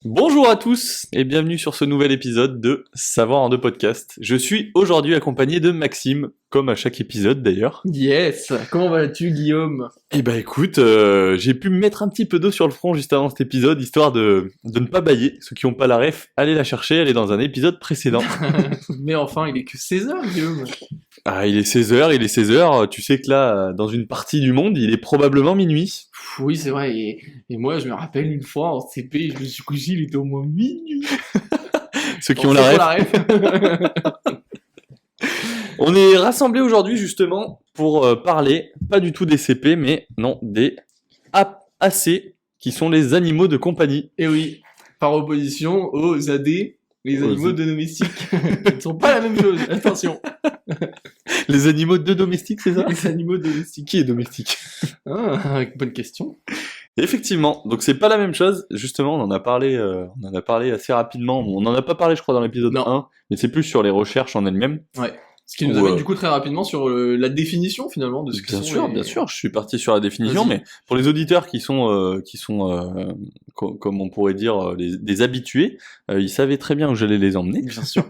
Bonjour à tous et bienvenue sur ce nouvel épisode de Savoir en deux podcasts. Je suis aujourd'hui accompagné de Maxime, comme à chaque épisode d'ailleurs. Yes! Comment vas-tu, Guillaume? Eh ben écoute, j'ai pu me mettre un petit peu d'eau sur le front juste avant cet épisode, histoire de ne pas bâiller. Ceux qui n'ont pas la ref, allez la chercher, elle est dans un épisode précédent. Mais enfin, il est que 16h, Guillaume. Ah, il est 16h, tu sais que là, dans une partie du monde, il est probablement minuit. Oui, c'est vrai. Et moi, je me rappelle une fois en CP, je me suis couché, il était au moins minuit. Ceux qui Bon, ont c'est la pour ref. la ref. On est rassemblés aujourd'hui justement pour parler, pas du tout des CP, mais non, des AC, qui sont les animaux de compagnie. Et oui, par opposition aux AD, les animaux de domestiques. Ils ne sont pas la même chose, attention. Les animaux de domestique, c'est ça? Les animaux domestiques. Qui est domestique? Ah, bonne question. Effectivement, donc c'est pas la même chose. Justement, on en a parlé assez rapidement. On en a pas parlé, je crois, dans l'épisode Non. 1, mais c'est plus sur les recherches en elles-mêmes. Ouais. Ce qui nous amène du coup très rapidement sur la définition finalement de ce que sont Bien sûr, je suis parti sur la définition, mais pour les auditeurs qui sont comme on pourrait dire des habitués, ils savaient très bien où j'allais les emmener. Bien sûr.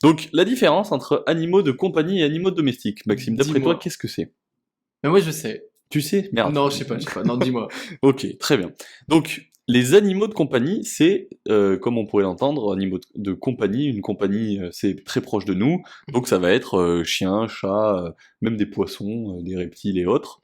Donc la différence entre animaux de compagnie et animaux domestiques, Maxime, d'après Dis-moi. toi, qu'est-ce que c'est? Mais moi, je sais. Tu sais? Merde. Non, je sais pas. Non, dis-moi. Ok, très bien. Donc, les animaux de compagnie, c'est, comme on pourrait l'entendre, animaux de compagnie. Une compagnie, c'est très proche de nous. Donc, ça va être chiens, chats, même des poissons, des reptiles et autres.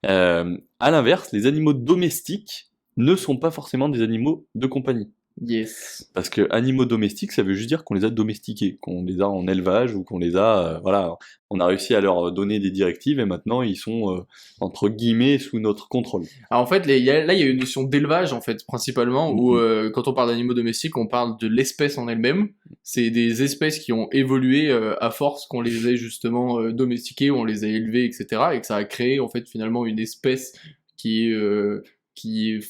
À l'inverse, les animaux domestiques ne sont pas forcément des animaux de compagnie. Yes. Parce que animaux domestiques, ça veut juste dire qu'on les a domestiqués, qu'on les a en élevage ou qu'on les a, voilà, on a réussi à leur donner des directives et maintenant ils sont entre guillemets sous notre contrôle. Alors en fait, là, il y a une notion d'élevage en fait, principalement, où quand on parle d'animaux domestiques, on parle de l'espèce en elle-même. C'est des espèces qui ont évolué à force qu'on les ait justement domestiquées, on les a élevées, etc. Et que ça a créé en fait finalement une espèce qui est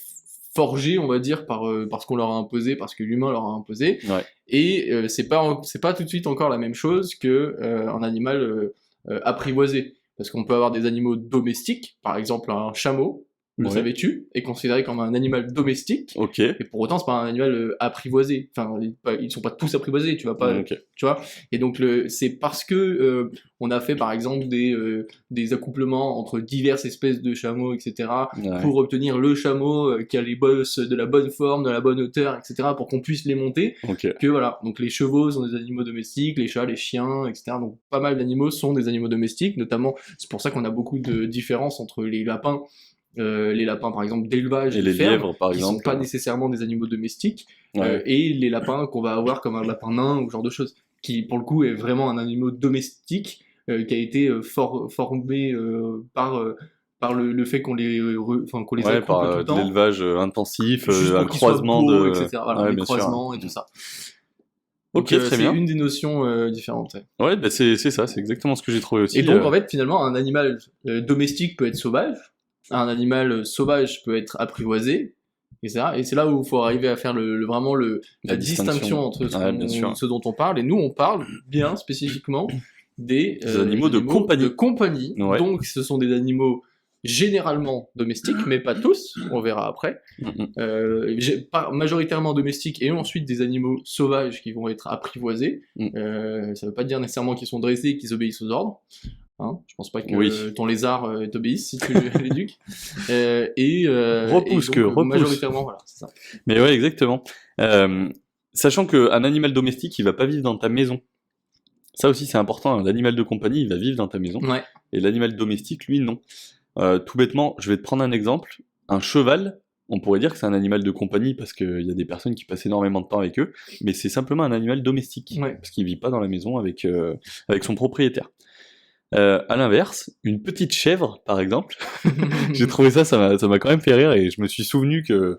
forgée, on va dire, par ce qu'on leur a imposé, parce que l'humain leur a imposé. Ouais. Et c'est pas tout de suite encore la même chose que un animal apprivoisé. Parce qu'on peut avoir des animaux domestiques, par exemple un chameau, le Ouais. savais-tu, est considéré comme un animal domestique, Ok. et pour autant c'est pas un animal apprivoisé. Enfin, ils sont pas tous apprivoisés, tu vas pas, Ok. tu vois. Et donc c'est parce que on a fait par exemple des accouplements entre diverses espèces de chameaux, etc., Ouais. pour obtenir le chameau qui a les bosses de la bonne forme, de la bonne hauteur, etc., pour qu'on puisse les monter. Ok. Que voilà, donc les chevaux sont des animaux domestiques, les chats, les chiens, etc. Donc pas mal d'animaux sont des animaux domestiques, notamment, c'est pour ça qu'on a beaucoup de différences entre les lapins par exemple d'élevage Et les ferme, lièvres par qui exemple. sont pas nécessairement des animaux domestiques, Ouais. et les lapins qu'on va avoir comme un lapin nain ou ce genre de choses, qui pour le coup est vraiment un animal domestique qui a été formé par le fait qu'on qu'on les Ouais, accouple par tout le de temps, l'élevage intensif, juste un pour qu'ils soient croisement beaux, de. etc. Voilà, Ouais, les bien sûr. croisements et tout ça. Ok, Donc, très c'est bien. une des notions différentes. Ouais. Ouais, bah c'est ça, c'est exactement ce que j'ai trouvé aussi. Et donc, en fait, finalement, un animal domestique peut être sauvage, un animal sauvage peut être apprivoisé, etc. Et c'est là où il faut arriver à faire la distinction entre Ouais, bien sûr. ce dont on parle. Et nous, on parle bien spécifiquement des animaux de compagnie. Ouais. Donc, ce sont des animaux généralement domestiques, mais pas tous, on verra après. Majoritairement domestiques et ensuite des animaux sauvages qui vont être apprivoisés. Ça veut pas dire nécessairement qu'ils sont dressés et qu'ils obéissent aux ordres. Hein, je pense pas que ton lézard t'obéisse si tu l'éduques. Repousse. Majoritairement, voilà, c'est ça. Mais ouais, exactement. Sachant qu'un animal domestique, il va pas vivre dans ta maison. Ça aussi, c'est important. L'animal de compagnie, il va vivre dans ta maison. Ouais. Et l'animal domestique, lui, non. Tout bêtement, je vais te prendre un exemple. Un cheval, on pourrait dire que c'est un animal de compagnie parce qu'il y a des personnes qui passent énormément de temps avec eux, mais c'est simplement un animal domestique. Ouais. Parce qu'il vit pas dans la maison avec son propriétaire. À l'inverse, une petite chèvre, par exemple, j'ai trouvé ça m'a quand même fait rire et je me suis souvenu que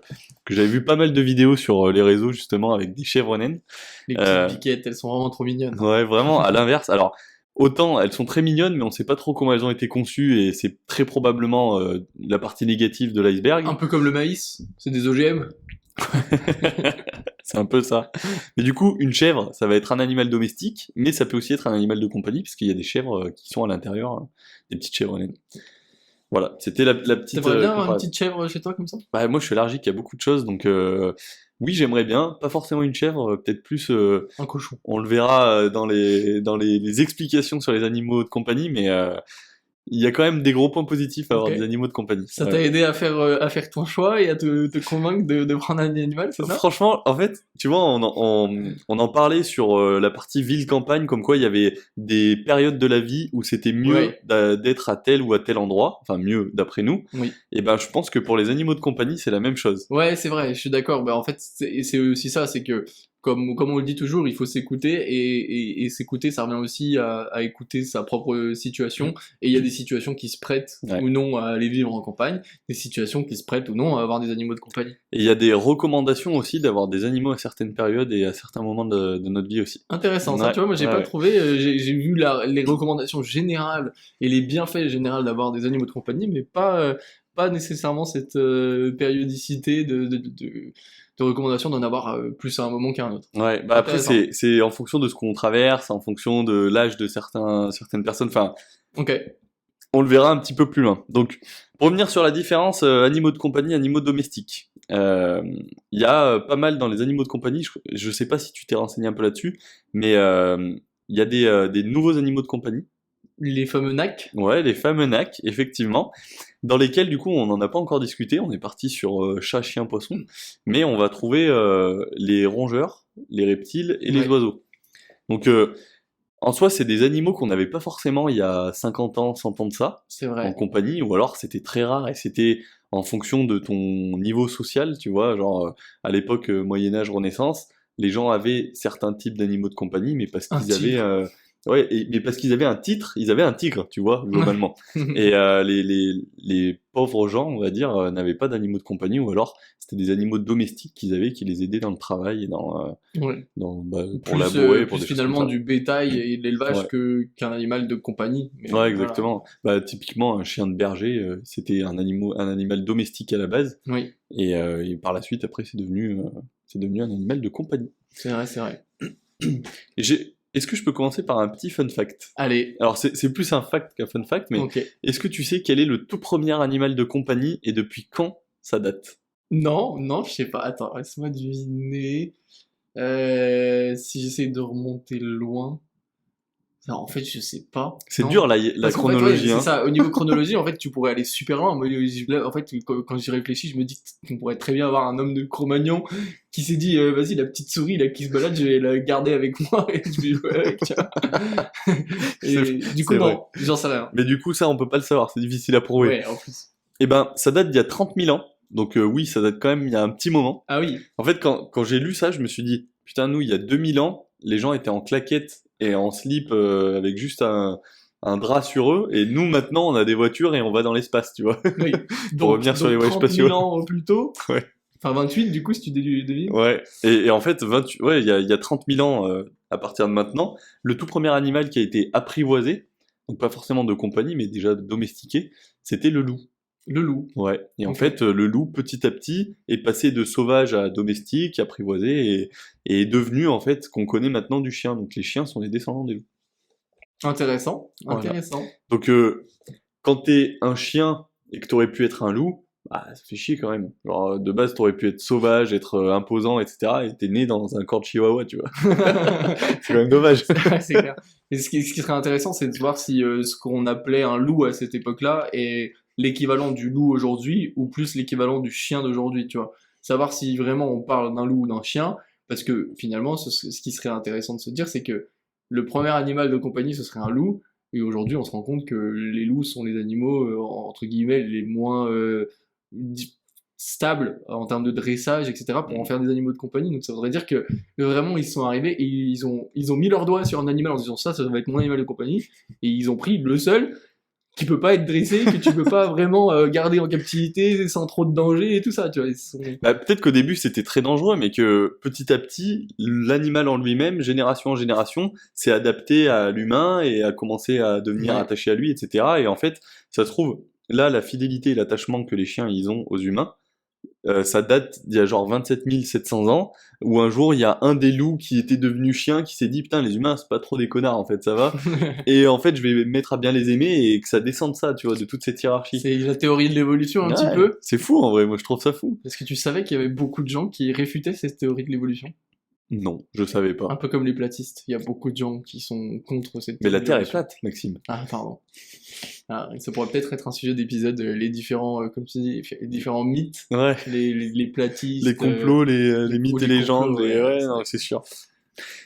j'avais vu pas mal de vidéos sur les réseaux justement avec des chèvres naines. Les petites piquettes, elles sont vraiment trop mignonnes. Ouais, vraiment, à l'inverse. Alors, autant elles sont très mignonnes, mais on sait pas trop comment elles ont été conçues et c'est très probablement la partie négative de l'iceberg. Un peu comme le maïs, c'est des OGM. C'est un peu ça. Mais du coup, une chèvre, ça va être un animal domestique, mais ça peut aussi être un animal de compagnie, parce qu'il y a des chèvres qui sont à l'intérieur, des petites chèvres naines. Voilà, c'était la petite. T'aimerais bien avoir une petite chèvre chez toi comme ça? Bah, moi, je suis allergique à beaucoup de choses, donc oui, j'aimerais bien, pas forcément une chèvre, peut-être plus, Un cochon. on le verra dans les explications sur les animaux de compagnie, mais il y a quand même des gros points positifs à avoir Ok. des animaux de compagnie. Ça Ouais. t'a aidé à faire ton choix et à te convaincre de prendre un animal, c'est ça? Franchement, en fait, tu vois, on en parlait sur la partie ville-campagne, comme quoi il y avait des périodes de la vie où c'était mieux Ouais. d'être à tel ou à tel endroit, enfin mieux d'après nous. Oui. Et ben, je pense que pour les animaux de compagnie, c'est la même chose. Ouais, c'est vrai, je suis d'accord. Bah, en fait, c'est aussi ça, c'est que, comme on le dit toujours, il faut s'écouter, et s'écouter, ça revient aussi à écouter sa propre situation. Et il y a des situations qui se prêtent Ouais. ou non à aller vivre en campagne, des situations qui se prêtent ou non à avoir des animaux de compagnie. Et il y a des recommandations aussi d'avoir des animaux à certaines périodes et à certains moments de notre vie aussi. Intéressant, ça, Ouais, tu vois, moi j'ai ouais, pas ouais. trouvé, j'ai vu les recommandations générales et les bienfaits généraux d'avoir des animaux de compagnie, mais pas nécessairement cette périodicité de recommandation d'en avoir plus à un moment qu'à un autre. Ouais, bah après Intéressant. c'est en fonction de ce qu'on traverse, en fonction de l'âge de certaines personnes. Enfin, Ok, on le verra un petit peu plus loin. Donc, pour revenir sur la différence animaux de compagnie, animaux domestiques. Il y a pas mal dans les animaux de compagnie, je sais pas si tu t'es renseigné un peu là-dessus, mais il y a des nouveaux animaux de compagnie. les fameux NAC. Ouais, les fameux NAC, effectivement, dans lesquels du coup on n'en a pas encore discuté, on est parti sur chat, chien, poisson, mais on va trouver les rongeurs, les reptiles et les Ouais, oiseaux. Donc en soi, c'est des animaux qu'on n'avait pas forcément il y a 50 ans, 100 ans de ça, c'est en vrai. compagnie, ou alors c'était très rare et c'était en fonction de ton niveau social, tu vois, genre à l'époque Moyen-Âge, Renaissance, les gens avaient certains types d'animaux de compagnie, mais parce Un qu'ils avaient tigre. ouais, mais parce qu'ils avaient un titre, ils avaient un tigre, tu vois, globalement. Ouais. Et les pauvres gens, on va dire, n'avaient pas d'animaux de compagnie, ou alors c'était des animaux domestiques qu'ils avaient, qui les aidaient dans le travail et Ouais. pour labourer, pour Plus des choses comme finalement ça. du bétail et de l'élevage Ouais. qu'un animal de compagnie. Mais Ouais, voilà. exactement. Bah, typiquement, un chien de berger, c'était un animal domestique à la base, Oui, et par la suite, après, c'est devenu un animal de compagnie. c'est vrai, c'est vrai. Est-ce que je peux commencer par un petit fun fact? Allez, Alors, c'est plus un fact qu'un fun fact, mais ok. est-ce que tu sais quel est le tout premier animal de compagnie et depuis quand ça date? Non, non, je sais pas. Attends, laisse-moi deviner. Si j'essaie de remonter loin. Non, en fait, je sais pas. C'est Non. dur la Parce qu'en fait, ouais, chronologie, c'est hein. ça. Au niveau chronologie, en fait, tu pourrais aller super loin. Moi, en fait, quand j'y réfléchis, je me dis qu'on pourrait très bien avoir un homme de Cro-Magnon qui s'est dit, vas-y, la petite souris là qui se balade, je vais la garder avec moi et je vais jouer avec, tu vois. C'est Et du coup, c'est vrai. non, j'en sais rien. Mais du coup, ça, on peut pas le savoir, c'est difficile à prouver. Ouais, en plus. Eh ben, ça date d'il y a 30 000 ans, donc oui, ça date quand même il y a un petit moment. Ah oui, En fait, quand j'ai lu ça, je me suis dit, putain, nous, il y a 2000 ans, les gens étaient en claquettes et en slip avec juste un drap sur eux, et nous, maintenant, on a des voitures et on va dans l'espace, tu vois, oui. pour revenir sur les Donc voyages 30 spatiaux. 000 ans plus tôt. Ouais. Enfin, 28, du coup, si tu devines. Ouais. Et en fait, ouais, il y a 30 000 ans, à partir de maintenant, le tout premier animal qui a été apprivoisé, donc pas forcément de compagnie, mais déjà domestiqué, c'était le loup. Le loup. Ouais, et en Ok. fait, le loup, petit à petit, est passé de sauvage à domestique, apprivoisé, et est devenu, en fait, ce qu'on connaît maintenant du chien. Donc les chiens sont les descendants des loups. Intéressant, Voilà. intéressant. Donc quand t'es un chien et que t'aurais pu être un loup, bah ça fait chier quand même. Genre de base, t'aurais pu être sauvage, être imposant, etc. Et t'es né dans un corps de chihuahua, tu vois. C'est quand même dommage. C'est clair. Et ce qui serait intéressant, c'est de voir si ce qu'on appelait un loup à cette époque-là est l'équivalent du loup aujourd'hui ou plus l'équivalent du chien d'aujourd'hui, tu vois. Savoir si vraiment on parle d'un loup ou d'un chien, parce que finalement, ce qui serait intéressant de se dire, c'est que le premier animal de compagnie, ce serait un loup, et aujourd'hui, on se rend compte que les loups sont les animaux, entre guillemets, les moins di- stables en termes de dressage, etc., pour en faire des animaux de compagnie. Donc ça voudrait dire que vraiment, ils sont arrivés et ils ont mis leur doigt sur un animal en disant ça va être mon animal de compagnie, et ils ont pris le seul qui peut pas être dressé, que tu peux pas vraiment garder en captivité sans trop de danger et tout ça, tu vois. Bah, peut-être qu'au début c'était très dangereux, mais que petit à petit, l'animal en lui-même, génération en génération, s'est adapté à l'humain et a commencé à devenir Ouais, attaché à lui, etc. Et en fait, ça se trouve, là, la fidélité et l'attachement que les chiens ils ont aux humains, ça date d'il y a genre 27 700 ans, où un jour il y a un des loups qui était devenu chien qui s'est dit putain les humains c'est pas trop des connards en fait ça va, et en fait je vais me mettre à bien les aimer et que ça descende ça tu vois de toute cette hiérarchie. C'est la théorie de l'évolution un petit Ouais, peu. c'est fou en vrai, moi je trouve ça fou. Est-ce que tu savais qu'il y avait beaucoup de gens qui réfutaient cette théorie de l'évolution? Non, je savais Un pas. peu comme les platistes. Il y a beaucoup de gens qui sont contre cette Mais théorie la de Terre est l'évolution. plate, Maxime. Ah, pardon. Ah, ça pourrait peut-être être un sujet d'épisode, les différents, comme tu dis, les différents mythes, Ouais. les platistes. Les complots, les mythes et les légendes, complots, et ouais, ouais, c'est non, vrai. c'est sûr.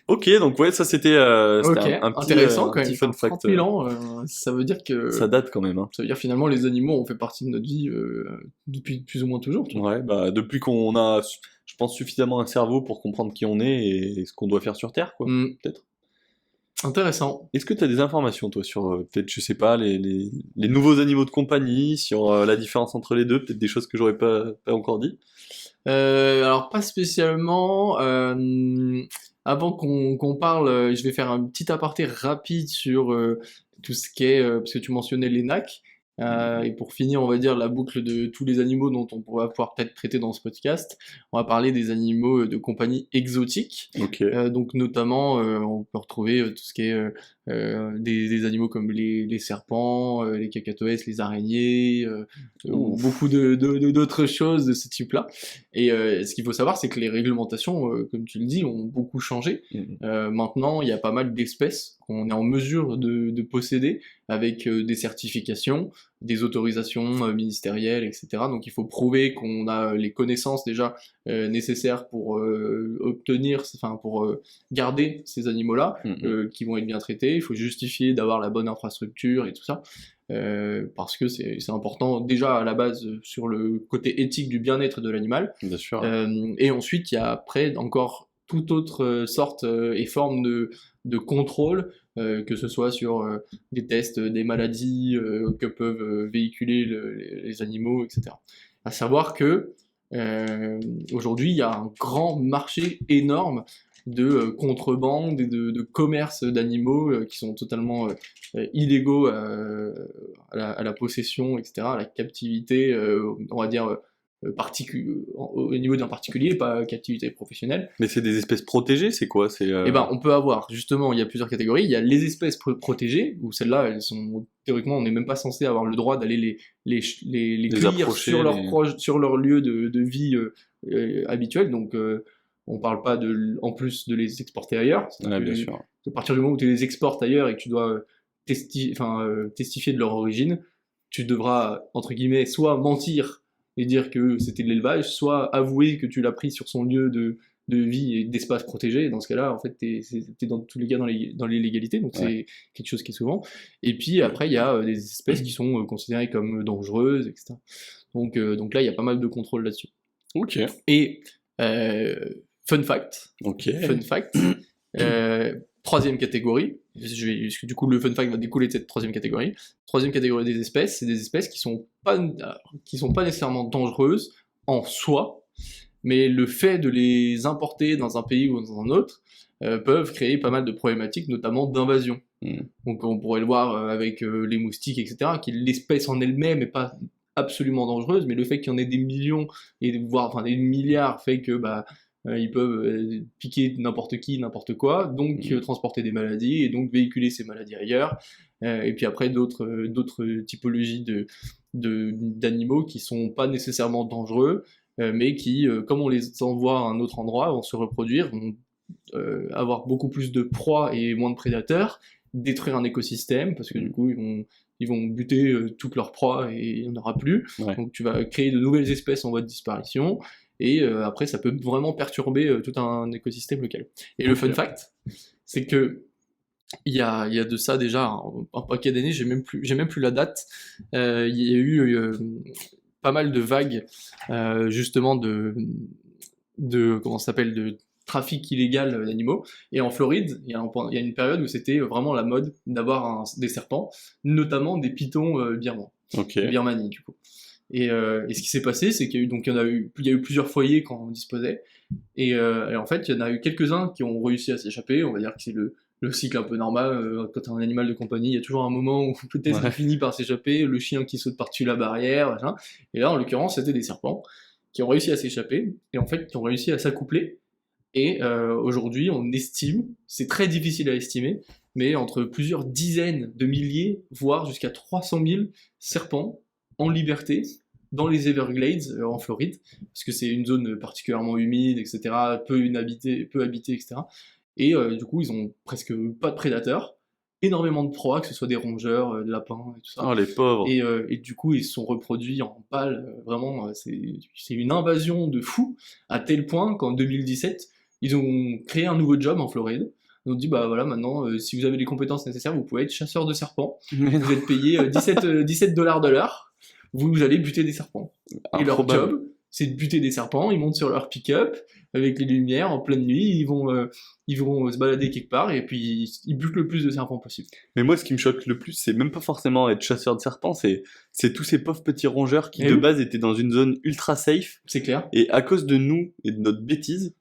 Ok, donc ouais, ça c'était Ok, un petit, intéressant un quand petit même. fun Enfin, fact. 30 000 ans, ça veut dire que. Ça date quand même, hein. Ça veut dire finalement les animaux ont fait partie de notre vie depuis plus ou moins toujours. Tu vois. Ouais, bah depuis qu'on a, je pense, suffisamment un cerveau pour comprendre qui on est et ce qu'on doit faire sur Terre, quoi, Hmm, peut-être. intéressant. Est-ce que tu as des informations, toi, sur peut-être, je sais pas, les nouveaux animaux de compagnie, sur la différence entre les deux, peut-être des choses que j'aurais pas encore dit? Alors pas spécialement. Avant qu'on parle, je vais faire un petit aparté rapide sur tout ce qui est, parce que tu mentionnais les NAC. Et pour finir, on va dire la boucle de tous les animaux dont on va pouvoir peut-être traiter dans ce podcast, on va parler des animaux de compagnie exotiques. Ok. Donc notamment, on peut retrouver tout ce qui est des animaux comme les serpents, les cacatoès, les araignées, ou Ouf. beaucoup d'autres choses de ce type-là. Et ce qu'il faut savoir, c'est que les réglementations, comme tu le dis, ont beaucoup changé. Mhm. Maintenant, il y a pas mal d'espèces qu'on est en mesure de posséder avec des certifications, des autorisations ministérielles, etc. Donc il faut prouver qu'on a les connaissances déjà nécessaires pour obtenir, enfin pour garder ces animaux-là, Mhm. qui vont être bien traités. Il faut justifier d'avoir la bonne infrastructure et tout ça. Parce que c'est important déjà à la base sur le côté éthique du bien-être de l'animal. Bien sûr. Et ensuite, il y a après encore toute autre sorte et forme de contrôle, que ce soit sur des tests, des maladies que peuvent véhiculer les animaux, etc. À savoir que aujourd'hui, il y a un grand marché énorme de contrebande et de commerce d'animaux qui sont totalement illégaux à la possession, etc., à la captivité, on va dire, au niveau d'un particulier, pas captivité professionnelle. Mais c'est des espèces protégées, c'est quoi? C'est Eh ben, on peut avoir, justement, il y a plusieurs catégories. Il y a les espèces protégées, où celles-là, elles sont, théoriquement, on n'est même pas censé avoir le droit d'aller les cueillir approcher, sur sur leur lieu de vie habituel. Donc, on parle pas en plus de les exporter ailleurs. Ouais, bien sûr. À partir du moment où tu les exportes ailleurs et que tu dois testifier de leur origine, tu devras, entre guillemets, soit mentir et dire que c'était de l'élevage, soit avouer que tu l'as pris sur son lieu de vie et d'espace protégé. Dans ce cas-là, en fait, t'es dans tous les cas dans l'illégalité, donc c'est quelque chose qui est souvent. Et puis après, il y a des espèces qui sont considérées comme dangereuses, etc. Donc là, il y a pas mal de contrôle là-dessus. Ok. Et fun fact, Ok. troisième catégorie, parce que du coup le fun fact va découler de cette troisième catégorie. Troisième catégorie des espèces, c'est des espèces qui sont pas nécessairement dangereuses en soi, mais le fait de les importer dans un pays ou dans un autre peuvent créer pas mal de problématiques, notamment d'invasion. Donc on pourrait le voir avec les moustiques, etc., qui l'espèce en elle-même n'est pas absolument dangereuse, mais le fait qu'il y en ait des millions, et voire enfin, des milliards, fait que ils peuvent piquer n'importe qui, n'importe quoi, donc transporter des maladies, et donc véhiculer ces maladies ailleurs. Et puis après, d'autres typologies d'animaux qui sont pas nécessairement dangereux, mais qui, comme on les envoie à un autre endroit, vont se reproduire, vont avoir beaucoup plus de proies et moins de prédateurs, détruire un écosystème, parce que du coup, ils vont buter toutes leurs proies et il n'y en aura plus. Ouais. Donc tu vas créer de nouvelles espèces en voie de disparition, et après, ça peut vraiment perturber tout un écosystème local. Et le fun fact, c'est que il y a de ça déjà un paquet d'années, j'ai même plus la date. Il y a eu pas mal de vagues justement comment ça s'appelle, de trafic illégal d'animaux. Et en Floride, il y a une période où c'était vraiment la mode d'avoir des serpents, notamment des pythons birmans, Ok. Birmanie du coup. Et ce qui s'est passé, c'est qu'il y a eu plusieurs foyers quand on disposait, et en fait, il y en a eu quelques-uns qui ont réussi à s'échapper. On va dire que c'est le cycle un peu normal. Quand t'as un animal de compagnie, il y a toujours un moment où peut-être il finit par s'échapper, le chien qui saute par-dessus la barrière, machin. Et là, en l'occurrence, c'était des serpents. qui ont réussi à s'échapper, et en fait, qui ont réussi à s'accoupler. Et aujourd'hui, on estime, c'est très difficile à estimer, mais entre plusieurs dizaines de milliers, voire jusqu'à 300 000 serpents en liberté dans les Everglades en Floride, parce que c'est une zone particulièrement humide, etc., peu habitée, etc. Et du coup, ils ont presque pas de prédateurs, énormément de proies, que ce soit des rongeurs, de lapins et tout ça. Oh, les pauvres. Et du coup, ils se sont reproduits en pâle. Vraiment, c'est une invasion de fous, à tel point qu'en 2017, ils ont créé un nouveau job en Floride. Ils ont dit, bah voilà, maintenant, si vous avez les compétences nécessaires, vous pouvez être chasseur de serpents. Vous êtes payé 17 dollars de l'heure. Vous allez buter des serpents. Et leur job, c'est de buter des serpents. Ils montent sur leur pick-up avec les lumières en pleine nuit. Ils vont se balader quelque part et puis ils butent le plus de serpents possible. Mais moi, ce qui me choque le plus, c'est même pas forcément être chasseur de serpents, c'est tous ces pauvres petits rongeurs qui, de base, étaient dans une zone ultra safe. C'est clair. Et à cause de nous et de notre bêtise,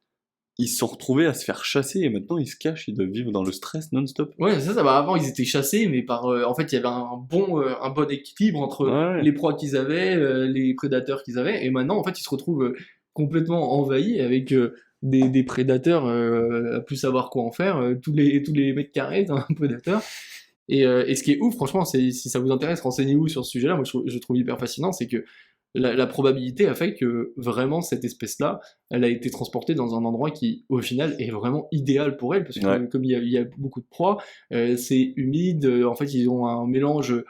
ils se sont retrouvés à se faire chasser et maintenant ils se cachent, ils doivent vivre dans le stress non-stop. Ouais, ça va. Avant, ils étaient chassés, mais en fait, il y avait un bon équilibre entre les proies qu'ils avaient, les prédateurs qu'ils avaient, et maintenant, en fait, ils se retrouvent complètement envahis avec des prédateurs à plus savoir quoi en faire. Tous les mètres carrés, t'as un prédateur. Et ce qui est ouf, franchement, si ça vous intéresse, renseignez-vous sur ce sujet-là. Moi, je trouve hyper fascinant, c'est que la probabilité a fait que vraiment cette espèce-là, elle a été transportée dans un endroit qui, au final, est vraiment idéal pour elle, parce que comme il y a beaucoup de proies, c'est humide, en fait ils ont un mélange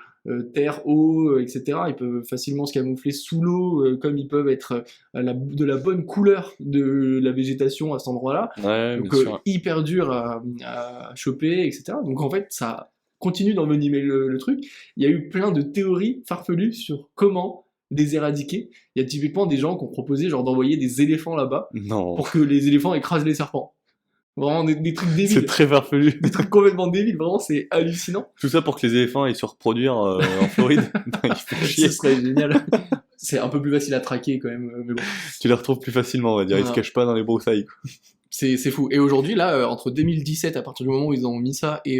terre, eau, etc. Ils peuvent facilement se camoufler sous l'eau, comme ils peuvent être de la bonne couleur de la végétation à cet endroit-là, donc hyper dur à choper, etc. Donc en fait ça continue d'envenimer le truc. Il y a eu plein de théories farfelues sur comment les éradiquer. Il y a typiquement des gens qui ont proposé genre d'envoyer des éléphants là-bas pour que les éléphants écrasent les serpents. Vraiment des trucs débiles. C'est très farfelu. Des trucs complètement débiles, vraiment c'est hallucinant. Tout ça pour que les éléphants aillent se reproduire en Floride. Ils font chier. Ce serait génial. C'est un peu plus facile à traquer quand même, mais bon. Tu les retrouves plus facilement, on va dire. Ils se cachent pas dans les broussailles. C'est fou. Et aujourd'hui, là, entre 2017, à partir du moment où ils ont mis ça, et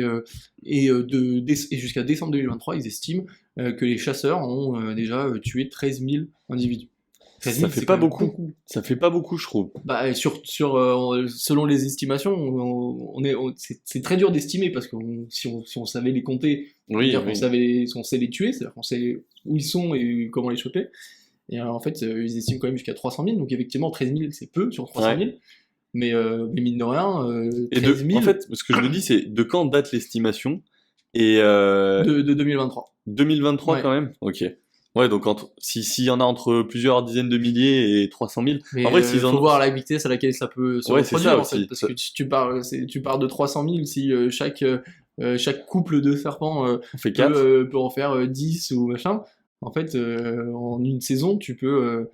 jusqu'à décembre 2023, ils estiment que les chasseurs ont déjà tué 13 000 individus. 13 000, ça fait pas beaucoup. Ça fait pas beaucoup, je trouve. Bah, selon les estimations, c'est très dur d'estimer parce que si on savait les compter, on sait les tuer, c'est-à-dire qu'on sait où ils sont et comment les choper. Et en fait, ils estiment quand même jusqu'à 300 000, donc effectivement, 13 000, c'est peu sur 300 000. Mais mine de rien, 13 000... En fait, ce que je me dis, c'est de quand date l'estimation et de 2023. 2023 quand même. Ok. Ouais, donc s'il y en a entre plusieurs dizaines de milliers et 300 000... Mais en vrai, faut voir la vitesse à laquelle ça peut se reproduire, en fait, parce que tu pars de 300 000, si chaque couple de serpents peut en faire 10 ou machin, en fait, en une saison, tu peux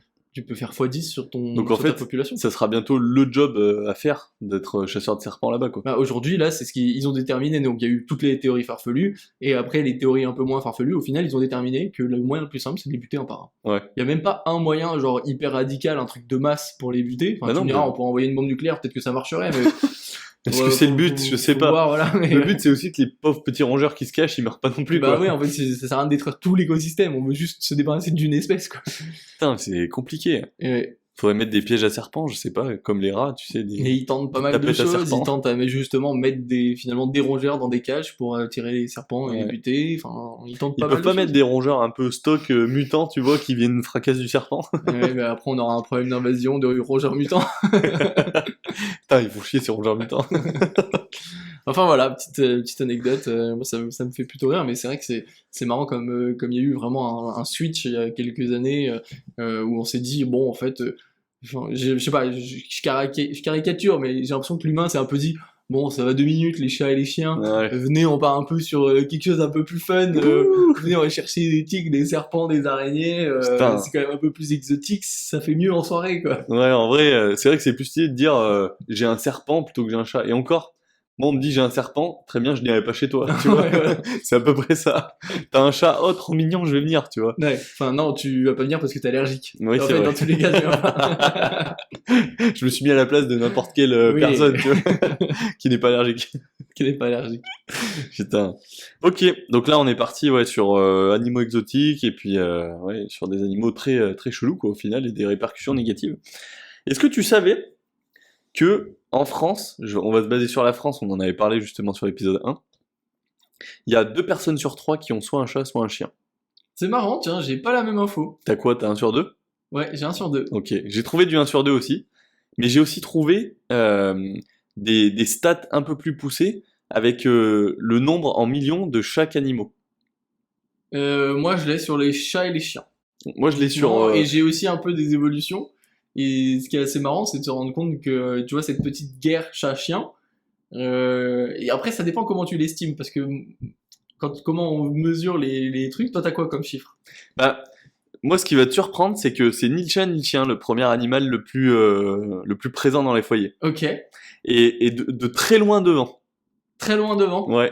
faire x10 sur ta population. Ça sera bientôt le job à faire, d'être chasseur de serpents là-bas, quoi. Bah, aujourd'hui, là, c'est ce qu'ils ont déterminé. Donc, il y a eu toutes les théories farfelues, et après, les théories un peu moins farfelues, au final, ils ont déterminé que le moyen le plus simple, c'est de les buter un par un. Ouais. Il y a même pas un moyen, genre, hyper radical, un truc de masse pour les buter. Enfin, tu me diras, on pourrait envoyer une bombe nucléaire, peut-être que ça marcherait, mais... Est-ce que c'est le but? Je sais pas. Voir, voilà, mais... Le but, c'est aussi que les pauvres petits rongeurs qui se cachent, ils meurent pas non plus, bah quoi. oui, en fait, ça sert à rien de détruire tout l'écosystème. On veut juste se débarrasser d'une espèce, quoi. Putain, c'est compliqué. Faudrait mettre des pièges à serpents, je sais pas, comme les rats, tu sais. Et ils tentent pas mal de choses. Ils tentent à justement mettre finalement des rongeurs dans des cages pour tirer les serpents et les buter. Enfin, ils tentent pas mal de choses. Ils peuvent pas mettre des rongeurs un peu stock mutants, tu vois, qui viennent fracasser du serpent. Ouais, mais après, on aura un problème d'invasion de rongeurs mutants. Putain, ils font chier ces rongeurs mutants. Enfin voilà, petite anecdote, moi ça me fait plutôt rire, mais c'est vrai que c'est marrant comme il y a eu vraiment un switch il y a quelques années où on s'est dit, bon en fait, je sais pas, je caricature, mais j'ai l'impression que l'humain s'est un peu dit, bon ça va 2 minutes, les chats et les chiens, venez on part un peu sur quelque chose un peu plus fun, venez on va chercher des tigres, des serpents, des araignées, c'est quand même un peu plus exotique, ça fait mieux en soirée quoi. Ouais en vrai, c'est vrai que c'est plus stylé de dire j'ai un serpent plutôt que j'ai un chat, et encore... Moi, on me dit j'ai un serpent, très bien, je n'irai pas chez toi, tu vois. Ouais, voilà. C'est à peu près ça. T'as un chat, oh, trop mignon, je vais venir, tu vois. Ouais. Enfin, non, tu vas pas venir parce que t'es allergique. Oui, En c'est fait, vrai. dans tous les cas, tu vas pas. Je me suis mis à la place de n'importe quelle Oui. personne, tu vois, qui n'est pas allergique. Qui n'est pas allergique. Putain. Ok, donc là on est parti ouais, sur animaux exotiques et puis ouais, sur des animaux très chelous quoi au final et des répercussions négatives. Est-ce que tu savais que en France, on va se baser sur la France, on en avait parlé justement sur l'épisode 1, il y a 2 personnes sur 3 qui ont soit un chat soit un chien. C'est marrant, tiens, j'ai pas la même info. T'as quoi? T'as 1 sur 2? Ouais, j'ai 1 sur 2. Ok, j'ai trouvé du 1 sur 2 aussi, mais j'ai aussi trouvé des stats un peu plus poussées avec le nombre en millions de chaque animal. Moi, je l'ai sur les chats et les chiens. Moi je l'ai sur... Non, et j'ai aussi un peu des évolutions. Et ce qui est assez marrant, c'est de se rendre compte que, tu vois, cette petite guerre chat-chien, et après, ça dépend comment tu l'estimes, parce que comment on mesure les trucs, toi, t'as quoi comme chiffre? Bah, moi, ce qui va te surprendre, c'est que c'est ni le chat ni le chien, le premier animal le plus présent dans les foyers. Ok, Et de très loin devant. très loin devant. Ouais.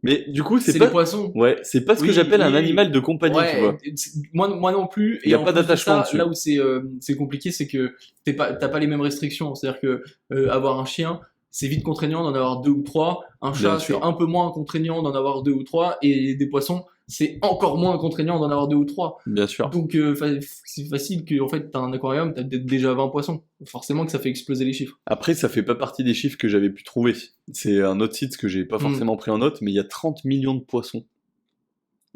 Mais du coup, c'est C'est pas... les poissons. Ouais, c'est pas ce que Oui, j'appelle un oui, animal de compagnie, tu vois. ouais, moi non plus. Il y a en pas plus de d'attachement ça, dessus. là où c'est compliqué, c'est que t'as pas les mêmes restrictions. C'est-à-dire que avoir un chien, c'est vite contraignant d'en avoir 2 ou 3. Un Bien chat, c'est sûr. un peu moins contraignant d'en avoir 2 ou 3. Et des poissons, c'est encore moins contraignant d'en avoir 2 ou 3. Bien sûr. Donc c'est facile que en fait t'as un aquarium, t'as peut-être déjà 20 poissons. Forcément que ça fait exploser les chiffres. Après, ça fait pas partie des chiffres que j'avais pu trouver. C'est un autre site que j'ai pas forcément pris en note, mais il y a 30 millions de poissons.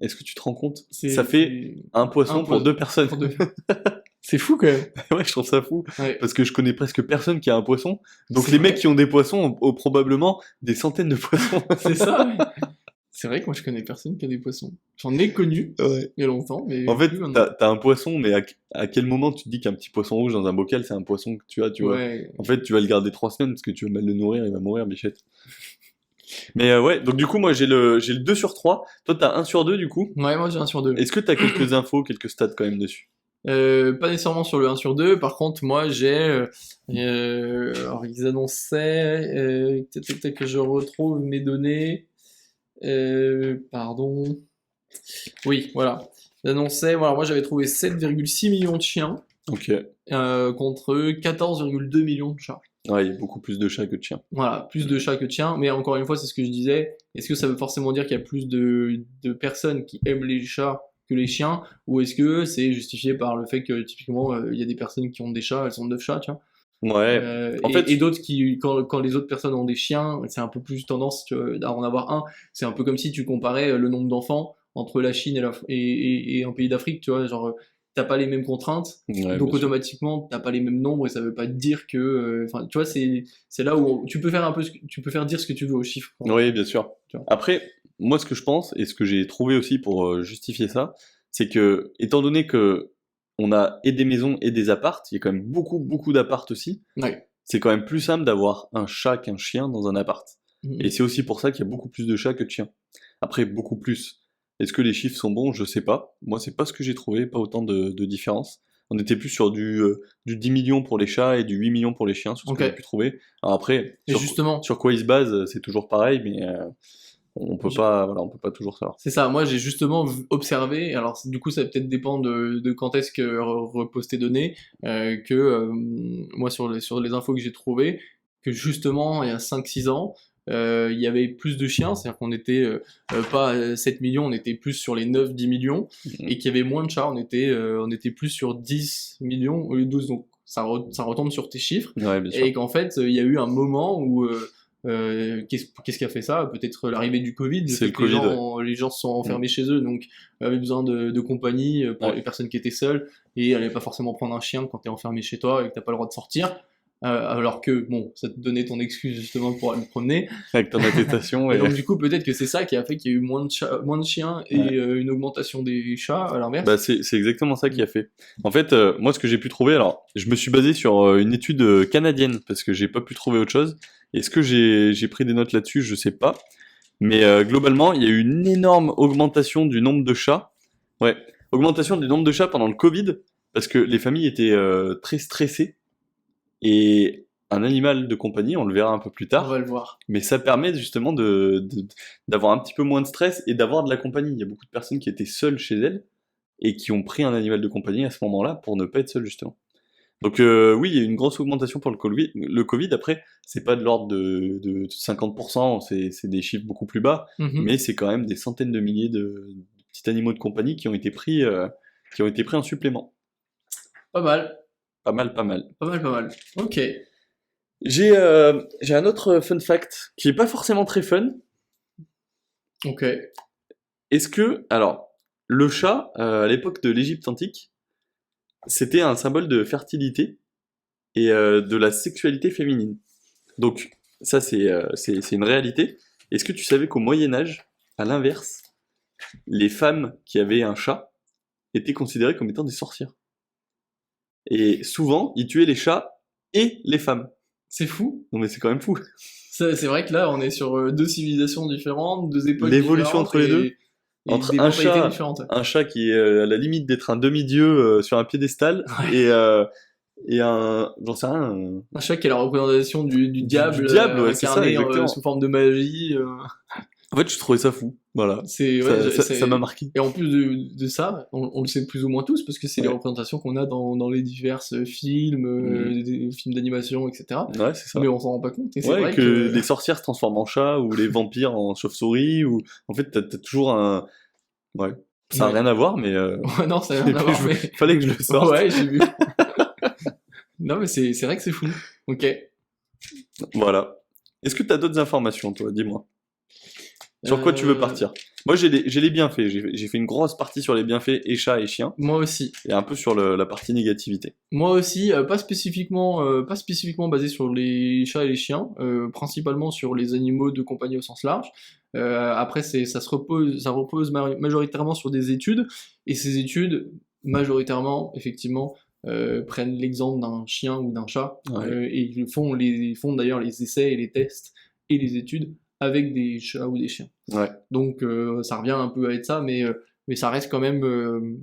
Est-ce que tu te rends compte? Ça fait un poisson pour 2 personnes. pour 2. C'est fou quand même. Ouais, je trouve ça fou. Ouais. Parce que je connais presque personne qui a un poisson. Donc C'est les vrai. mecs qui ont des poissons ont probablement des centaines de poissons. C'est ça. Ouais. C'est vrai que moi je connais personne qui a des poissons. J'en ai connu Ouais. il y a longtemps, mais En fait, plus maintenant. t'as un poisson, mais à quel moment tu te dis qu'un petit poisson rouge dans un bocal, c'est un poisson que tu as, tu vois? Ouais. En fait, tu vas le garder 3 semaines parce que tu vas mal le nourrir, il va mourir, bichette. Mais ouais, donc du coup, moi j'ai le 2 sur 3. Toi, t'as 1 sur 2 du coup. Ouais, moi j'ai 1 sur 2. Est-ce que t'as quelques infos, quelques stats quand même dessus? Pas nécessairement sur le 1 sur 2, par contre, moi j'ai. Alors, ils annonçaient. Que je retrouve mes données. Pardon. Oui, voilà. Ils annonçaient. Voilà, moi j'avais trouvé 7,6 millions de chiens Ok. contre 14,2 millions de chats. Ouais, il y a beaucoup plus de chats que de chiens. Voilà, plus de chats que de chiens, mais encore une fois, c'est ce que je disais. Est-ce que ça veut forcément dire qu'il y a plus de personnes qui aiment les chats que les chiens, ou est-ce que c'est justifié par le fait que typiquement il y a des personnes qui ont des chats, elles ont 9 chats, tu vois, Ouais. En fait, et d'autres qui, quand les autres personnes ont des chiens, c'est un peu plus tendance à en avoir un. C'est un peu comme si tu comparais le nombre d'enfants entre la Chine et un pays d'Afrique, tu vois, genre t'as pas les mêmes contraintes, ouais, donc bien sûr. automatiquement t'as pas les mêmes nombres et ça veut pas dire que, enfin, tu vois, c'est là où tu peux faire un peu, tu peux faire dire ce que tu veux aux chiffres. Oui, bien sûr. Tu vois. Après, moi, ce que je pense, et ce que j'ai trouvé aussi pour justifier ça, c'est que, étant donné que on a et des maisons et des apparts, il y a quand même beaucoup d'apparts aussi, Ouais. c'est quand même plus simple d'avoir un chat qu'un chien dans un appart. Mhm. Et c'est aussi pour ça qu'il y a beaucoup plus de chats que de chiens. Après, beaucoup plus. Est-ce que les chiffres sont bons? Je sais pas. Moi, c'est pas ce que j'ai trouvé, pas autant de différence. On était plus sur du 10 millions pour les chats et du 8 millions pour les chiens, sur ce Ok. que j'ai pu trouver. Alors après, Et justement, sur quoi ils se basent, c'est toujours pareil, mais on peut pas, voilà, on peut pas toujours savoir. c'est ça, moi j'ai justement observé, alors du coup ça va peut-être dépendre de quand est-ce que repose tes données, moi sur les infos que j'ai trouvées, que justement il y a 5-6 ans, il y avait plus de chiens, c'est-à-dire qu'on était pas à 7 millions, on était plus sur les 9-10 millions, et qu'il y avait moins de chats, on était plus sur 10 millions au lieu de 12, donc ça retombe sur tes chiffres, Ouais, bien sûr. et qu'en fait il y a eu un moment où qu'est-ce qui a fait ça? Peut-être l'arrivée du Covid, C'est le que Covid, les gens se sont enfermés chez eux, donc avaient besoin de compagnie pour Ouais. les personnes qui étaient seules, et allaient pas forcément prendre un chien quand t'es enfermé chez toi et que t'as pas le droit de sortir. Alors que, bon, ça te donnait ton excuse justement pour aller te promener. Avec ton attestation Et et... donc du coup, peut-être que c'est ça qui a fait qu'il y a eu moins de chiens et Ouais. une augmentation des chats, à l'inverse. Bah, c'est exactement ça qui a fait. En fait, moi, ce que j'ai pu trouver, alors, je me suis basé sur une étude canadienne, parce que j'ai pas pu trouver autre chose. Est-ce que j'ai pris des notes là-dessus? Je sais pas. Mais globalement, il y a eu une énorme augmentation du nombre de chats. Ouais, augmentation du nombre de chats pendant le Covid, parce que les familles étaient très stressées. Et un animal de compagnie, on le verra un peu plus On tard, va le voir. mais ça permet justement d'avoir un petit peu moins de stress et d'avoir de la compagnie. Il y a beaucoup de personnes qui étaient seules chez elles et qui ont pris un animal de compagnie à ce moment-là pour ne pas être seules justement. Donc oui, il y a une grosse augmentation pour le Covid. Le Covid, après, c'est pas de l'ordre de 50%, c'est des chiffres beaucoup plus bas, mais c'est quand même des centaines de milliers de petits animaux de compagnie qui ont été pris en supplément. Pas mal. Pas mal, pas mal. Pas mal, pas mal. Ok. J'ai un autre fun fact qui est pas forcément très fun. Ok. Est-ce que, alors, le chat, à l'époque de l'Égypte antique, c'était un symbole de fertilité et de la sexualité féminine. Donc, ça, c'est une réalité. Est-ce que tu savais qu'au Moyen-Âge, à l'inverse, les femmes qui avaient un chat étaient considérées comme étant des sorcières? Et souvent, ils tuaient les chats et les femmes. C'est fou. Non, mais c'est quand même fou. C'est vrai que là, on est sur deux civilisations différentes, deux époques L'évolution différentes entre les deux. et Entre des un mentalités différentes. chat qui est à la limite d'être un demi-dieu sur un piédestal Ouais. et un, j'en sais rien, Un chat qui est la représentation du diable, diable, ouais, c'est ça, incarné exactement. sous forme de magie. En fait, je trouvais ça fou. Voilà. Ça m'a marqué. Et en plus de ça, on le sait plus ou moins tous, parce que c'est les représentations qu'on a dans les divers films, des films d'animation, etc. Ouais, c'est ça. Mais on s'en rend pas compte. Et c'est Ouais, vrai que les sorcières se transforment en chat ou les vampires en chauve-souris ou en fait t'as toujours un ouais, ça a rien à voir mais Ouais, non, ça n'a rien à voir, mais fallait que je le sorte. ouais, j'ai vu. Non, mais c'est vrai que c'est fou. Ok. Voilà. Est-ce que t'as d'autres informations, toi? Dis-moi. Sur quoi tu veux partir? Moi, j'ai les bienfaits. J'ai fait une grosse partie sur les bienfaits et chats et chiens. Moi aussi. Et un peu sur la partie négativité. Moi aussi, pas spécifiquement basé sur les chats et les chiens, principalement sur les animaux de compagnie au sens large. Après, ça repose majoritairement sur des études, et ces études, majoritairement, effectivement, prennent l'exemple d'un chien ou d'un chat, Ouais. et ils font d'ailleurs les essais et les tests et les études avec des chats ou des chiens. Ouais. Donc ça revient un peu à être ça, mais ça reste quand même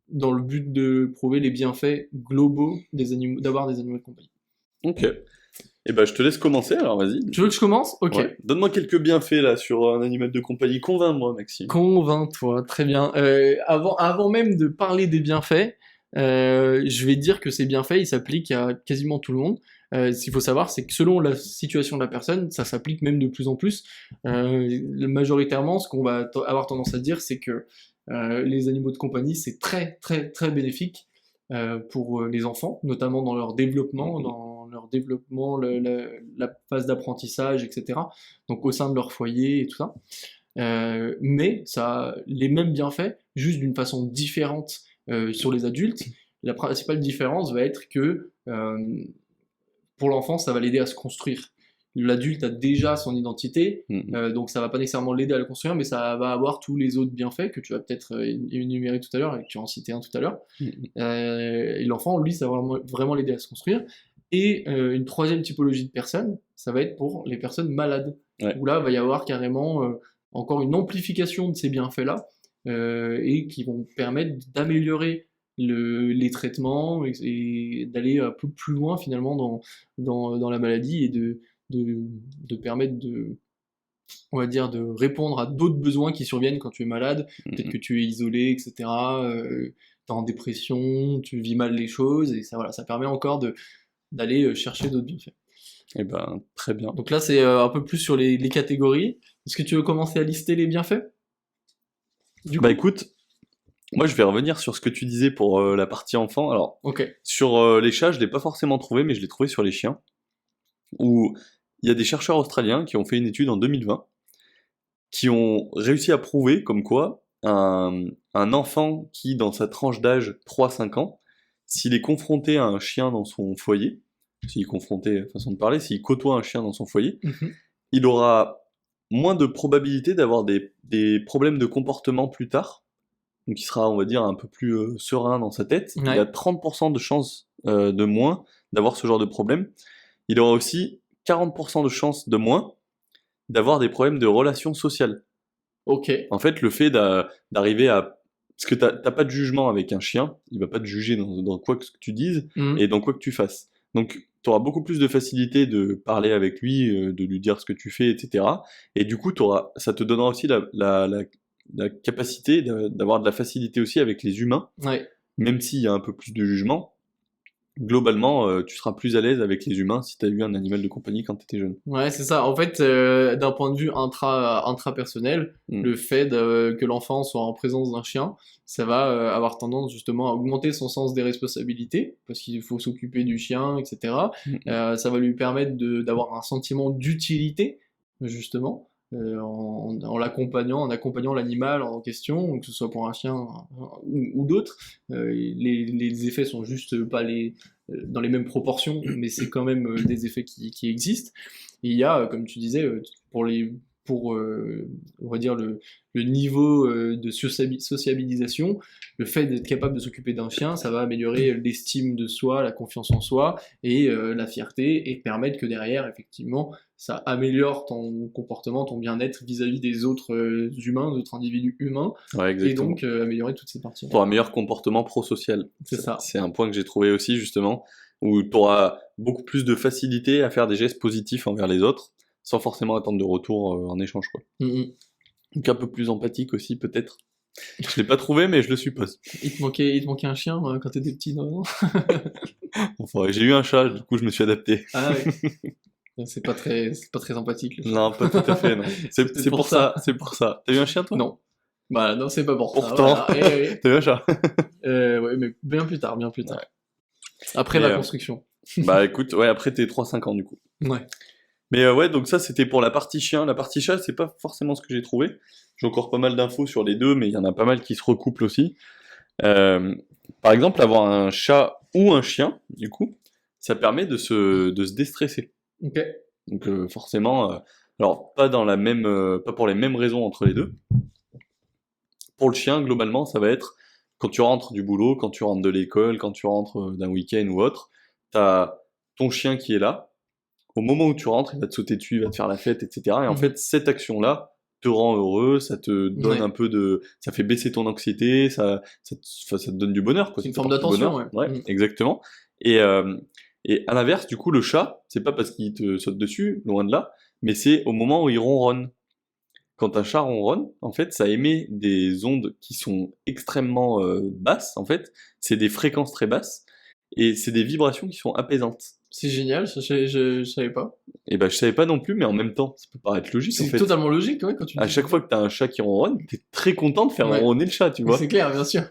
dans le but de prouver les bienfaits globaux d'avoir des animaux de compagnie. Ok. Et ben, je te laisse commencer, alors vas-y. Tu veux que je commence? Ok. Ouais. Donne-moi quelques bienfaits là sur un animal de compagnie. Convainc-moi, Maxime. Convainc-toi, très bien. Avant même de parler des bienfaits, je vais dire que ces bienfaits, ils s'appliquent à quasiment tout le monde. Ce qu'il faut savoir, c'est que selon la situation de la personne, ça s'applique même de plus en plus. Majoritairement, ce qu'on va avoir tendance à dire, c'est que les animaux de compagnie, c'est très très très bénéfique pour les enfants, notamment dans leur développement, la phase d'apprentissage, etc. Donc au sein de leur foyer et tout ça. Mais ça a les mêmes bienfaits, juste d'une façon différente sur les adultes. La principale différence va être que pour l'enfant, ça va l'aider à se construire. L'adulte a déjà son identité, donc ça va pas nécessairement l'aider à le construire, mais ça va avoir tous les autres bienfaits que tu vas peut-être énumérer tout à l'heure, et que tu en citais un tout à l'heure. Et l'enfant, lui, ça va vraiment l'aider à se construire. Et une troisième typologie de personnes, ça va être pour les personnes malades, où là, il va y avoir carrément encore une amplification de ces bienfaits-là, et qui vont permettre d'améliorer les traitements et d'aller un peu plus loin finalement dans la maladie et de permettre on va dire, de répondre à d'autres besoins qui surviennent quand tu es malade. Peut-être que tu es isolé, etc. T'es en dépression, tu vis mal les choses, et ça permet encore d'aller chercher d'autres bienfaits. Eh ben, très bien. Donc là, c'est un peu plus sur les catégories. Est-ce que tu veux commencer à lister les bienfaits? Bah écoute, moi je vais revenir sur ce que tu disais pour la partie enfant. Alors, sur les chats, je l'ai pas forcément trouvé, mais je l'ai trouvé sur les chiens. Où il y a des chercheurs australiens qui ont fait une étude en 2020, qui ont réussi à prouver comme quoi un enfant qui, dans sa tranche d'âge 3-5 ans, s'il est confronté à un chien dans son foyer, s'il est confronté, façon de parler, s'il côtoie un chien dans son foyer, il aura moins de probabilité d'avoir des problèmes de comportement plus tard, donc il sera, on va dire, un peu plus serein dans sa tête. Il a 30% de chances de moins d'avoir ce genre de problème. Il aura aussi 40% de chances de moins d'avoir des problèmes de relations sociales. En fait, le fait d'arriver à... Parce que t'as pas de jugement avec un chien, il va pas te juger dans quoi que tu dises et dans quoi que tu fasses. Donc, tu auras beaucoup plus de facilité de parler avec lui, de lui dire ce que tu fais, etc. Et du coup, ça te donnera aussi la capacité d'avoir de la facilité aussi avec les humains, Ouais. même s'il y a un peu plus de jugement. Globalement, tu seras plus à l'aise avec les humains si tu as eu un animal de compagnie quand tu étais jeune. Ouais, c'est ça. En fait, d'un point de vue intrapersonnel, Mm. le fait que l'enfant soit en présence d'un chien, ça va avoir tendance justement à augmenter son sens des responsabilités, parce qu'il faut s'occuper du chien, etc. Ça va lui permettre d'avoir un sentiment d'utilité, justement, en l'accompagnant, en accompagnant l'animal en question, que ce soit pour un chien ou d'autres. Les effets sont juste pas dans les mêmes proportions, mais c'est quand même des effets qui existent. Et il y a, comme tu disais, pour on va dire le niveau de sociabilisation, le fait d'être capable de s'occuper d'un chien, ça va améliorer l'estime de soi, la confiance en soi et la fierté, et permettre que derrière, effectivement, ça améliore ton comportement, ton bien-être vis-à-vis des autres humains, d'autres individus humains, Ouais, et exactement. donc améliorer toutes ces parties. Pour un meilleur comportement prosocial. C'est ça. C'est un point que j'ai trouvé aussi, justement, où tu auras beaucoup plus de facilité à faire des gestes positifs envers les autres, sans forcément attendre de retour en échange, quoi. Donc un peu plus empathique aussi, peut-être. Je l'ai pas trouvé, mais je le suppose. Il te manquait un chien quand t'étais petit, non? Enfin, j'ai eu un chat, du coup je me suis adapté. Ah ouais. C'est pas très empathique, le chat. Non, pas tout à fait, non. C'est pour ça, c'est pour ça. T'as eu un chien, toi? Non. Bah non, c'est pas pour ça. Pourtant, Voilà. t'as eu un chat. Ouais, mais bien plus tard. Ouais. Après Mais, la construction. Bah écoute, ouais, après tes 3-5 ans, du coup. Ouais. Mais ouais, donc ça c'était pour la partie chien. La partie chat, c'est pas forcément ce que j'ai trouvé. J'ai encore pas mal d'infos sur les deux, mais il y en a pas mal qui se recouplent aussi. Par exemple, avoir un chat ou un chien, du coup, ça permet de se déstresser. Ok. Donc forcément, alors pas pas pour les mêmes raisons entre les deux. Pour le chien, globalement, ça va être quand tu rentres du boulot, quand tu rentres de l'école, quand tu rentres d'un week-end ou autre, t'as ton chien qui est là. Au moment où tu rentres, il va te sauter dessus, il va te faire la fête, etc. Et en fait, cette action-là te rend heureux, ça te donne un peu ça fait baisser ton anxiété, ça te donne du bonheur, quoi. C'est une Ça forme t'apporte du d'attention, bonheur. ouais. Exactement. Et à l'inverse, du coup, le chat, c'est pas parce qu'il te saute dessus, loin de là, mais c'est au moment où il ronronne. Quand un chat ronronne, en fait, ça émet des ondes qui sont extrêmement basses, en fait. C'est des fréquences très basses, et c'est des vibrations qui sont apaisantes. C'est génial, je savais pas. Et ben, je savais pas non plus, mais en même temps, ça peut paraître logique, en C'est fait. totalement logique, ouais, quand tu À dis chaque ça. fois que t'as un chat qui ronronne, t'es très content de faire Ouais. ronronner le chat, tu vois. C'est clair, bien sûr.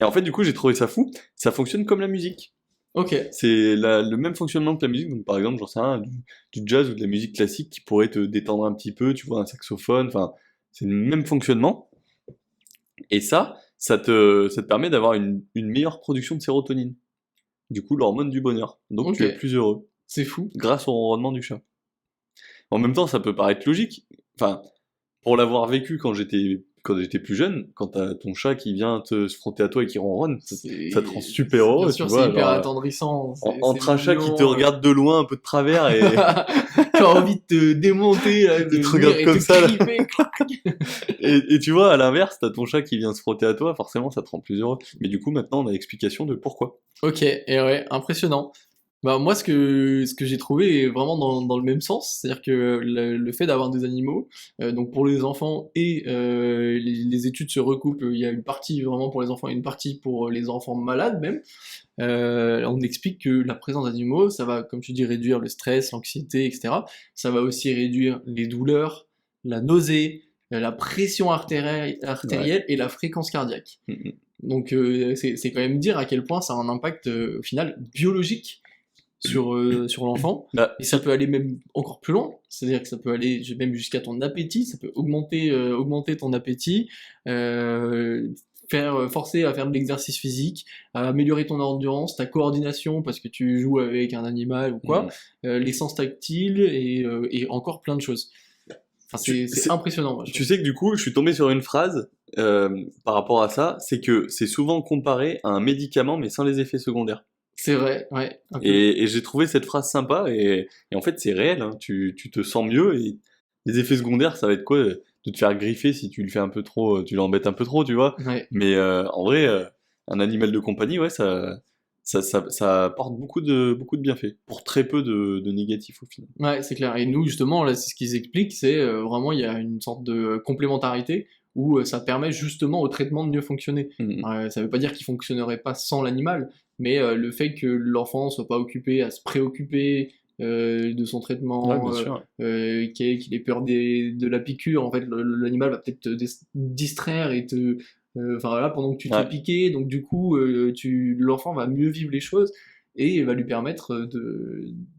Et en fait, du coup, j'ai trouvé ça fou. Ça fonctionne comme la musique. Ok. C'est le même fonctionnement que la musique. Donc, par exemple, j'en sais rien, du jazz ou de la musique classique qui pourrait te détendre un petit peu, tu vois, un saxophone, enfin, c'est le même fonctionnement. Et ça te permet d'avoir une meilleure production de sérotonine. Du coup, l'hormone du bonheur. Donc, tu Ok. es plus heureux. C'est fou. Grâce au ronronnement du chat. En même temps, ça peut paraître logique. Enfin, pour l'avoir vécu quand j'étais plus jeune, quand t'as ton chat qui vient se frotter à toi et qui ronronne, ça te rend super heureux, Bien sûr, tu vois. c'est hyper genre, attendrissant. entre un chat qui te regarde de loin un peu de travers et Tu as envie de te démonter, là, de Il te venir regarde et comme te ça, là. griffer, clac. et tu vois, à l'inverse, t'as ton chat qui vient se frotter à toi, forcément ça te rend plus heureux. Mais du coup, maintenant, on a l'explication de pourquoi. Ok, et ouais, impressionnant. Bah, moi, ce que j'ai trouvé est vraiment dans le même sens, c'est-à-dire que le fait d'avoir des animaux, donc pour les enfants et les études se recoupent, il y a une partie vraiment pour les enfants et une partie pour les enfants malades même. On explique que la présence d'animaux, ça va, comme tu dis, réduire le stress, l'anxiété, etc. Ça va aussi réduire les douleurs, la nausée, la pression artérielle et la fréquence cardiaque. Mhm. Donc c'est quand même dire à quel point ça a un impact au final biologique sur l'enfant. Bah, Et ça peut aller même encore plus loin, c'est-à-dire que ça peut aller même jusqu'à ton appétit, ça peut augmenter ton appétit, forcer à faire de l'exercice physique, à améliorer ton endurance, ta coordination parce que tu joues avec un animal ou quoi, les sens tactiles et encore plein de choses. Enfin, c'est impressionnant. Moi, tu sais que du coup, je suis tombé sur une phrase par rapport à ça, c'est que c'est souvent comparé à un médicament mais sans les effets secondaires. C'est vrai, ouais. Et j'ai trouvé cette phrase sympa et en fait c'est réel, hein. Tu te sens mieux et les effets secondaires ça va être quoi? De te faire griffer si tu le fais un peu trop, tu l'embêtes un peu trop, tu vois. Ouais. Mais en vrai, un animal de compagnie, ouais, ça ça apporte beaucoup de bienfaits, pour très peu de négatifs au final. Ouais, c'est clair. Et nous, justement, là, c'est ce qu'ils expliquent, c'est vraiment, il y a une sorte de complémentarité où ça permet justement au traitement de mieux fonctionner. Ça veut pas dire qu'il fonctionnerait pas sans l'animal, mais le fait que l'enfant soit pas occupé à se préoccuper de son Ouais, traitement, bien sûr. qu'il ait peur de la piqûre, en fait, l'animal va peut-être te distraire et te... Enfin voilà, pendant que tu te fais Ouais. piquer, donc du coup, l'enfant va mieux vivre les choses et va lui permettre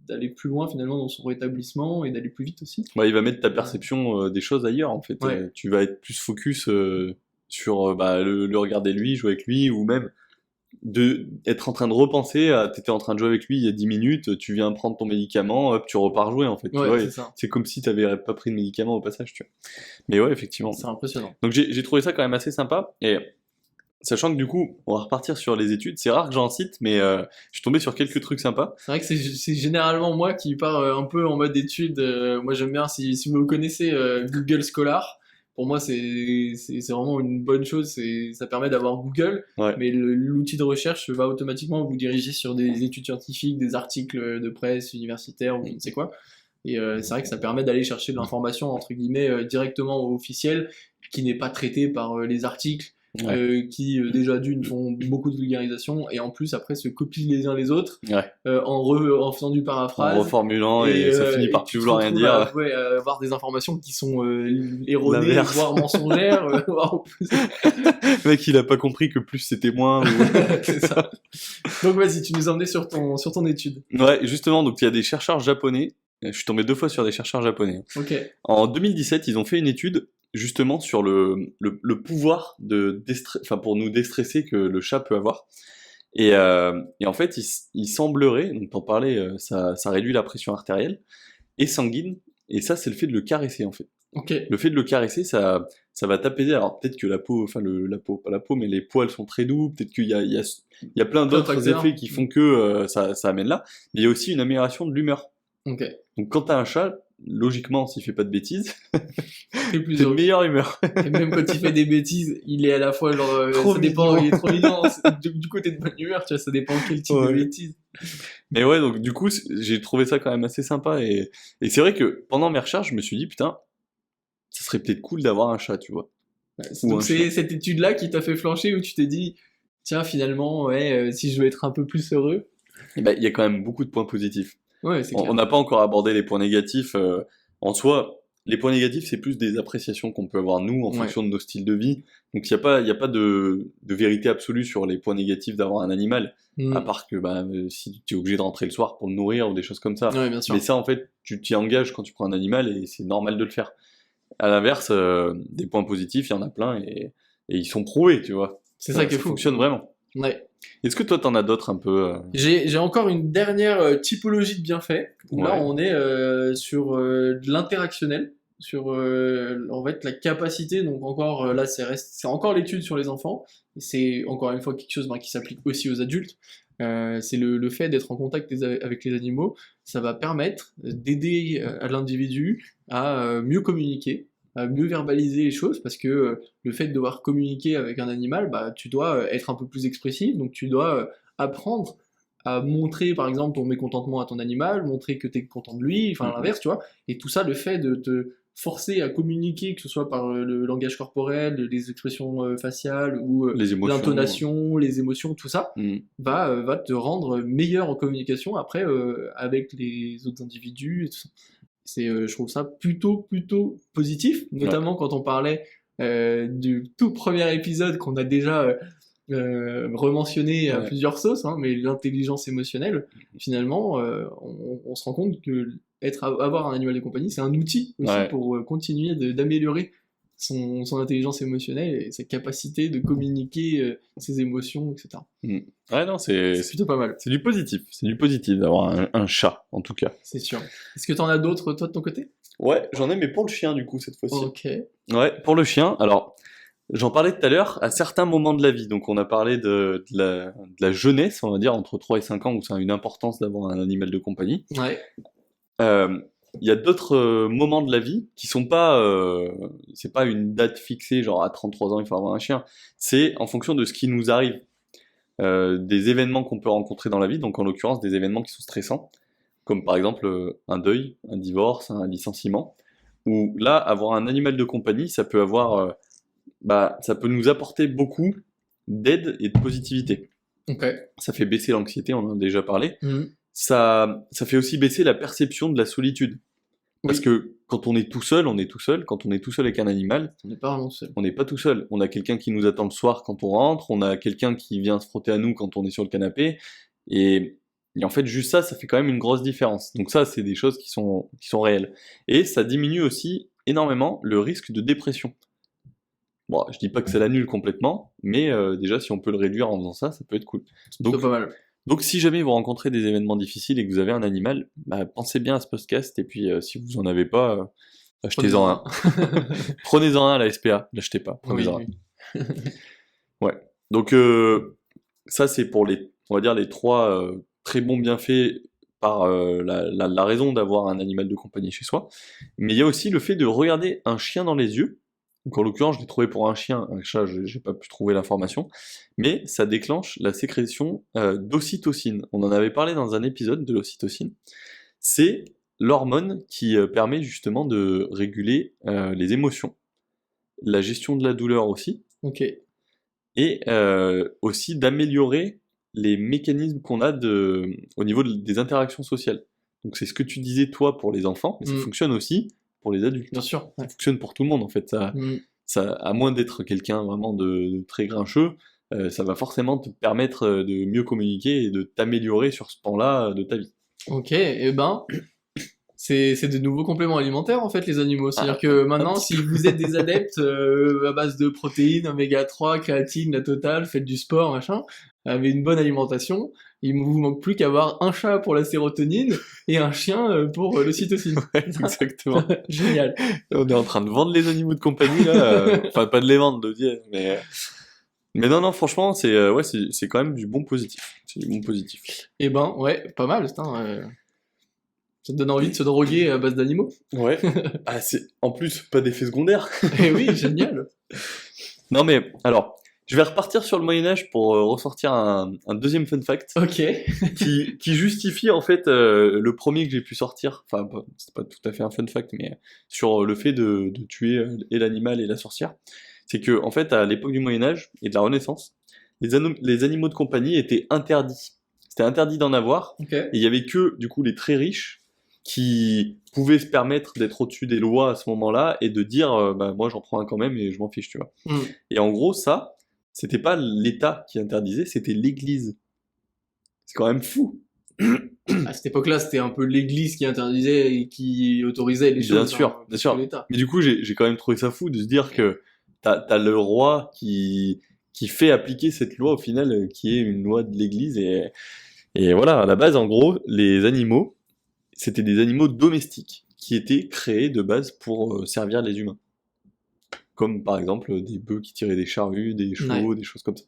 d'aller plus loin finalement dans son rétablissement et d'aller plus vite aussi. Ouais, il va mettre ta perception des choses ailleurs en fait. Ouais. Tu vas être plus focus sur bah, le regarder lui, jouer avec lui, ou même être en train de repenser à t'étais en train de jouer avec lui il y a 10 minutes, tu viens prendre ton médicament, hop, tu repars jouer en fait. Tu Ouais, vois, c'est ça. c'est comme si t'avais pas pris de médicament au passage, tu vois. Mais ouais, effectivement. C'est impressionnant. Donc j'ai trouvé ça quand même assez sympa. Et sachant que du coup, on va repartir sur les études. C'est rare que j'en cite, mais je suis tombé sur quelques trucs sympas. C'est vrai que c'est généralement moi qui pars un peu en mode étude. Moi j'aime bien, si vous connaissez Google Scholar, pour moi c'est vraiment une bonne chose. Ça permet d'avoir Google, Ouais. mais l'outil de recherche va automatiquement vous diriger sur des études scientifiques, des articles de presse universitaire ou je ne sais quoi. Et c'est vrai que ça permet d'aller chercher de l'information entre guillemets directement officielle, qui n'est pas traitée par les articles. Ouais. Qui déjà d'une font beaucoup de vulgarisation et en plus après se copient les uns les autres Ouais. en faisant du En paraphrase reformulant et ça finit par et plus tu te vouloir rien retrouves dire. à avoir des informations qui sont erronées, L'inverse. voire mensongères, voire Le mec, il a pas compris que plus c'était moins. c'est ça. Donc vas-y, tu nous emmenais sur ton étude. Ouais, justement, donc il y a des chercheurs japonais. Je suis tombé 2 fois sur des chercheurs japonais. Ok. En 2017, ils ont fait une étude justement sur le pouvoir enfin, pour nous déstresser que le chat peut avoir. Et en fait, il semblerait, donc t'en parlais, ça réduit la pression artérielle et sanguine. Et ça, c'est le fait de le caresser en fait. Ok. Le fait de le caresser, ça va t'apaiser. Alors peut-être que la peau, enfin la peau, pas la peau, mais les poils sont très doux. Peut-être qu'il y a plein d'autres facteurs. effets qui font que ça amène là. Mais il y a aussi une amélioration de l'humeur. Ok. Donc quand t'as un chat, logiquement, s'il fait pas de bêtises, T'es plus t'es de heureux. meilleure humeur. Et même quand il fait des bêtises, il est à la fois genre Trop ça dépend, mignon. il est trop mignon. Du côté de bonne humeur, tu vois, ça dépend quel type de Ouais. bêtises. Mais ouais, donc du coup, j'ai trouvé ça quand même assez sympa. Et c'est vrai que pendant mes recherches, je me suis dit, putain, ça serait peut-être cool d'avoir un chat, tu vois. Ou Donc un c'est chien. cette étude-là qui t'a fait flancher où tu t'es dit, tiens, finalement, ouais, si je veux être un peu plus heureux. Et ben, il y a quand même beaucoup de points positifs. Ouais, c'est On clair. n'a pas encore abordé les points négatifs. En soi, les points négatifs, c'est plus des appréciations qu'on peut avoir nous en Ouais. fonction de nos styles de vie. Donc il n'y a pas de vérité absolue sur les points négatifs d'avoir un animal, Mm. à part que bah, si tu es obligé de rentrer le soir pour le nourrir ou des choses comme ça. Ouais, bien sûr. Mais ça, en fait, tu t'y engages quand tu prends un animal et c'est normal de le faire. À l'inverse, des points positifs, il y en a plein et ils sont prouvés, tu vois. C'est ça qui est Ça fou. fonctionne vraiment. Ouais. Est-ce que toi, t'en as d'autres un peu J'ai encore une dernière typologie de bienfaits, où là Ouais. on est sur de l'interactionnel, sur en fait la capacité, donc encore là c'est encore l'étude sur les enfants, et c'est encore une fois quelque chose qui s'applique aussi aux adultes. C'est le fait d'être en contact avec les animaux, ça va permettre d'aider à l'individu à mieux communiquer, à mieux verbaliser les choses, parce que le fait de devoir communiquer avec un animal, bah, tu dois être un peu plus expressif, donc tu dois apprendre à montrer par exemple ton mécontentement à ton animal, montrer que tu es content de lui, enfin Mhm. l'inverse, tu vois, et tout ça, le fait de te forcer à communiquer, que ce soit par le langage corporel, les expressions faciales ou Les émotions. l'intonation, les émotions, tout ça, Mhm. va te rendre meilleur en communication après avec les autres individus et tout ça. Je trouve ça plutôt positif, notamment quand on parlait du tout premier épisode qu'on a déjà rementionné à Ouais. plusieurs sauces, hein, mais l'intelligence émotionnelle, finalement, on se rend compte que avoir un animal de compagnie, c'est un outil aussi Ouais. pour continuer d'améliorer son intelligence émotionnelle et sa capacité de communiquer ses émotions, etc. Ouais, non, C'est plutôt pas mal, c'est du positif. C'est du positif d'avoir un chat, en tout cas. c'est sûr. Est-ce que t'en as d'autres, toi, de ton côté? Ouais, j'en ai, mais pour le chien, du coup, cette fois-ci. Ok. Ouais, pour le chien, alors, j'en parlais tout à l'heure, à certains moments de la vie. Donc, on a parlé de la jeunesse, on va dire, entre 3 et 5 ans, où ça a une importance d'avoir un animal de compagnie. Ouais. Il y a d'autres moments de la vie qui sont pas, c'est pas une date fixée, genre à 33 ans il faut avoir un chien. C'est en fonction de ce qui nous arrive. des événements qu'on peut rencontrer dans la vie, donc en l'occurrence des événements qui sont stressants, comme par exemple un deuil, un divorce, un licenciement, où là, avoir un animal de compagnie, ça peut ça peut nous apporter beaucoup d'aide et de positivité. Ok. Ça fait baisser l'anxiété, on en a déjà parlé. Mhm. Ça fait aussi baisser la perception de la solitude. Parce Oui. que quand on est tout seul, on est tout seul. Quand on est tout seul avec un animal, On n'est pas vraiment seul. on n'est pas tout seul. On a quelqu'un qui nous attend le soir quand on rentre, on a quelqu'un qui vient se frotter à nous quand on est sur le canapé. Et en fait, juste ça, ça fait quand même une grosse différence. Donc ça, c'est des choses qui sont réelles. Et ça diminue aussi énormément le risque de dépression. Bon, je dis pas que ça l'annule complètement, mais déjà, si on peut le réduire en faisant ça, ça peut être cool. C'est Donc, plutôt pas mal. donc si jamais vous rencontrez des événements difficiles et que vous avez un animal, bah, pensez bien à ce podcast, et puis si vous en avez pas, achetez-en un. Prenez-en un à la SPA, l'achetez pas, Oui, prenez-en un. oui. Ouais. Donc ça c'est pour on va dire les trois très bons bienfaits par la raison d'avoir un animal de compagnie chez soi. Mais il y a aussi le fait de regarder un chien dans les yeux. Donc en l'occurrence, je l'ai trouvé pour un chien, un chat, j'ai pas pu trouver l'information, mais ça déclenche la sécrétion d'ocytocine. On en avait parlé dans un épisode de l'ocytocine. C'est l'hormone qui permet justement de réguler les émotions, la gestion de la douleur aussi, Ok. et aussi d'améliorer les mécanismes qu'on a au niveau des interactions sociales. Donc c'est ce que tu disais toi pour les enfants, mais ça fonctionne aussi pour les adultes. Bien sûr. Ça fonctionne pour tout le monde en fait. Ça, à moins d'être quelqu'un vraiment de très grincheux, ça va forcément te permettre de mieux communiquer et de t'améliorer sur ce pan-là de ta vie. Ok, et ben, c'est de nouveaux compléments alimentaires en fait les animaux. C'est-à-dire que maintenant, si vous êtes des adeptes à base de protéines, oméga 3, créatine, la totale, faites du sport, machin, avez une bonne alimentation, il vous manque plus qu'avoir un chat pour la sérotonine et un chien pour l'ocytocine. Ouais, exactement. Génial. On est en train de vendre les animaux de compagnie là, enfin pas de les vendre, de dire, mais non, franchement, c'est quand même du bon positif. C'est du bon positif. Et ben, ouais, pas mal, putain. Ça te donne envie de se droguer à base d'animaux. Ouais. Ah, en plus pas d'effet secondaire. Eh oui, génial. Non mais alors, je vais repartir sur le Moyen-Âge pour ressortir un deuxième fun fact Ok. qui justifie en fait le premier que j'ai pu sortir. Enfin, c'est pas tout à fait un fun fact, mais sur le fait de tuer et l'animal et la sorcière. C'est que en fait, à l'époque du Moyen-Âge et de la Renaissance, les animaux de compagnie étaient interdits. C'était interdit d'en avoir. Ok. Et il y avait que du coup les très riches qui pouvaient se permettre d'être au-dessus des lois à ce moment-là et de dire bah moi j'en prends un quand même et je m'en fiche, tu vois. Et en gros ça, c'était pas l'État qui interdisait, c'était l'Église. C'est quand même fou. À cette époque-là, c'était un peu l'Église qui interdisait et qui autorisait les choses. Bien sûr. L'État. Mais du coup, j'ai quand même trouvé ça fou de se dire que t'as le roi qui fait appliquer cette loi au final, qui est une loi de l'Église. Et voilà, à la base, en gros, les animaux, c'était des animaux domestiques qui étaient créés de base pour servir les humains. Comme par exemple des bœufs qui tiraient des charrues, des chevaux, des choses comme ça.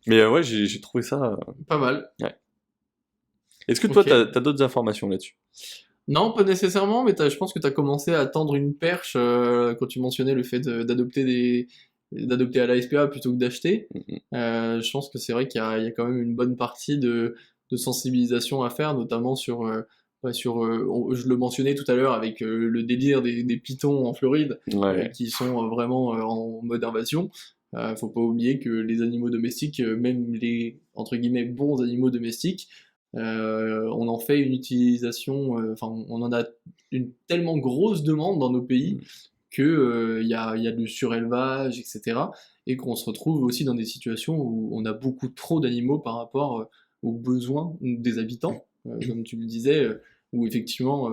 Mais ouais, j'ai trouvé ça... Pas mal. Ouais. Est-ce que toi, t'as d'autres informations là-dessus? Non, pas nécessairement, mais je pense que tu as commencé à tendre une perche quand tu mentionnais le fait d'adopter à la SPA plutôt que d'acheter. Je pense que c'est vrai qu'il y a quand même une bonne partie de sensibilisation à faire, notamment sur je le mentionnais tout à l'heure avec le délire des pitons en Floride, qui sont vraiment en mode invasion. Faut pas oublier que les animaux domestiques, même les entre guillemets bons animaux domestiques, on en fait une utilisation, on en a une tellement grosse demande dans nos pays que y a du surélevage, etc. Et qu'on se retrouve aussi dans des situations où on a beaucoup trop d'animaux par rapport aux besoins des habitants, comme tu le disais, où effectivement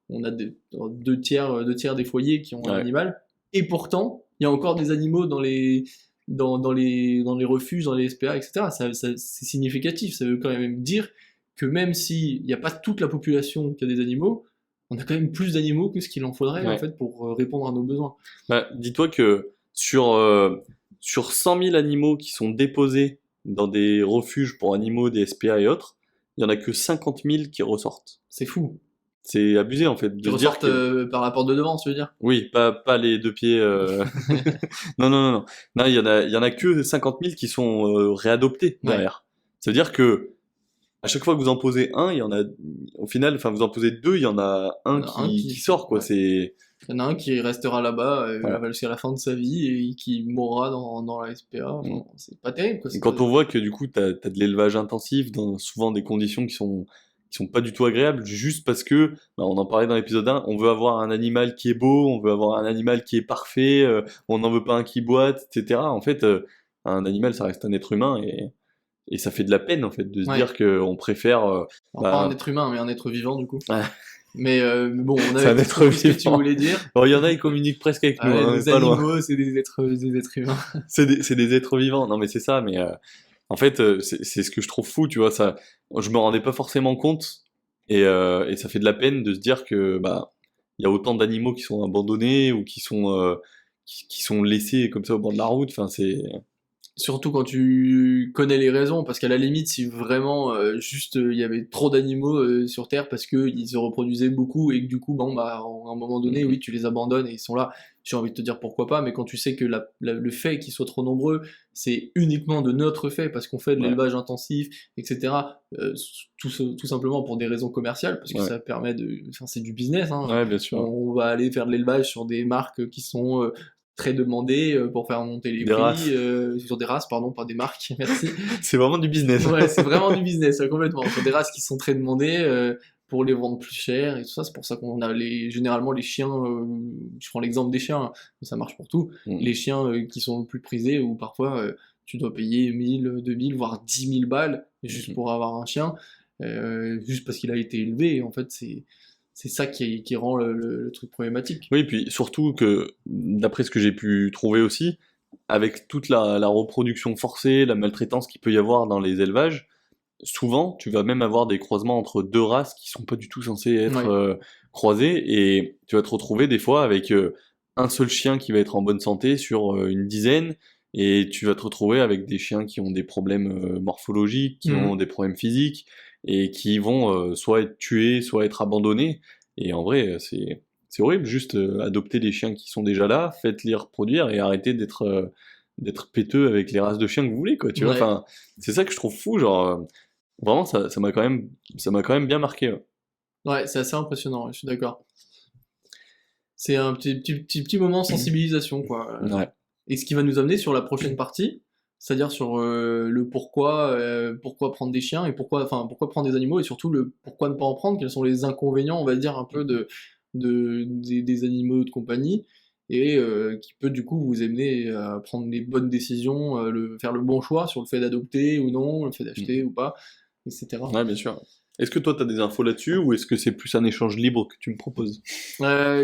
on a deux tiers des foyers qui ont un animal, et pourtant il y a encore des animaux dans les refuges, dans les SPA, etc. C'est significatif, ça veut quand même dire que même s'il n'y a pas toute la population qui a des animaux, on a quand même plus d'animaux que ce qu'il en faudrait en fait pour répondre à nos besoins. Bah, dis-toi que sur 100 000 animaux qui sont déposés dans des refuges pour animaux, des SPA et autres, il n'y en a que 50 000 qui ressortent. C'est fou. C'est abusé en fait de Qui se dire ressortent que par la porte de devant, tu veux dire? oui, pas les deux pieds. Non, non, non, non. Non, il y en a que 50 000 qui sont réadoptés Ouais. derrière. Ça veut dire que à chaque fois que vous en posez un, il y en a, au final, enfin vous en posez deux, il y en a Il un y en a un qui sort quoi. ouais. C'est Il y en a un qui restera là-bas voilà. jusqu'à la fin de sa vie et qui mourra dans la SPA. Enfin, Mm. c'est pas terrible, quoi. Et quand on voit que du coup t'as de l'élevage intensif dans souvent des conditions qui sont pas du tout agréables, juste parce que, bah, on en parlait dans l'épisode 1, on veut avoir un animal qui est beau, on veut avoir un animal qui est parfait, on n'en veut pas un qui boite, etc. En fait, un animal ça reste un être humain et ça fait de la peine en fait de se Ouais. dire qu'on préfère, Alors, pas un bah, être humain, mais un être vivant, du coup. ouais, Mais bon, on c'est avait un tous être compris ce que tu vivant. voulais dire. Alors il y en a, ils communiquent presque avec nous, Ouais, hein, les pas loin. animaux, c'est des êtres humains. C'est des êtres vivants. Non mais c'est ça, mais en fait, c'est ce que je trouve fou, tu vois, ça, je me rendais pas forcément compte, et ça fait de la peine de se dire que, bah, il y a autant d'animaux qui sont abandonnés ou qui sont laissés comme ça au bord de la route, enfin, c'est... Surtout quand tu connais les raisons, parce qu'à la limite, si vraiment juste il y avait trop d'animaux sur Terre parce qu'ils se reproduisaient beaucoup et que du coup, bon, bah, à un moment donné, oui, tu les abandonnes et ils sont là, j'ai envie de te dire pourquoi pas, mais quand tu sais que le fait qu'ils soient trop nombreux, c'est uniquement de notre fait, parce qu'on fait de Ouais, l'élevage intensif, etc., tout simplement pour des raisons commerciales, parce que ouais, ça permet de... Enfin, c'est du business, hein. ouais, bien sûr. On va aller faire de l'élevage sur des marques qui sont très demandé pour faire monter les Des prix, races. sur des races, pardon, pas des marques, merci. C'est vraiment du business. Ouais, c'est vraiment du business, complètement. Sur des races qui sont très demandées pour les vendre plus cher et tout ça. C'est pour ça qu'on a généralement les chiens, je prends l'exemple des chiens, mais ça marche pour tout. Mm. Les chiens qui sont le plus prisés, où parfois tu dois payer 1000, 2000, voire 10 000 balles juste Mhm. pour avoir un chien, juste parce qu'il a été élevé. Et en fait, c'est ça qui rend le truc problématique. Oui, puis surtout que, d'après ce que j'ai pu trouver aussi, avec toute la reproduction forcée, la maltraitance qu'il peut y avoir dans les élevages, souvent, tu vas même avoir des croisements entre deux races qui sont pas du tout censées être Ouais. croisées, et tu vas te retrouver des fois avec un seul chien qui va être en bonne santé sur une dizaine, et tu vas te retrouver avec des chiens qui ont des problèmes morphologiques, qui ont Mhm. des problèmes physiques, et qui vont soit être tués, soit être abandonnés. Et en vrai, c'est horrible, juste adopter des chiens qui sont déjà là, faites-les reproduire et arrêtez d'être péteux avec les races de chiens que vous voulez, quoi, tu vois. Ouais. Enfin, c'est ça que je trouve fou, genre, vraiment, ça m'a quand même bien marqué. Ouais. Ouais, c'est assez impressionnant, ouais, je suis d'accord. C'est un petit moment sensibilisation, quoi. Ouais. Et ce qui va nous amener sur la prochaine partie, c'est-à-dire sur le pourquoi prendre des chiens et pourquoi prendre des animaux et surtout le pourquoi ne pas en prendre, quels sont les inconvénients, on va dire, un peu des animaux de compagnie et qui peut du coup vous amener à prendre les bonnes décisions, faire le bon choix sur le fait d'adopter ou non, le fait d'acheter ou pas, etc. Ouais, bien sûr. Est-ce que toi, t'as des infos là-dessus, ou est-ce que c'est plus un échange libre que tu me proposes?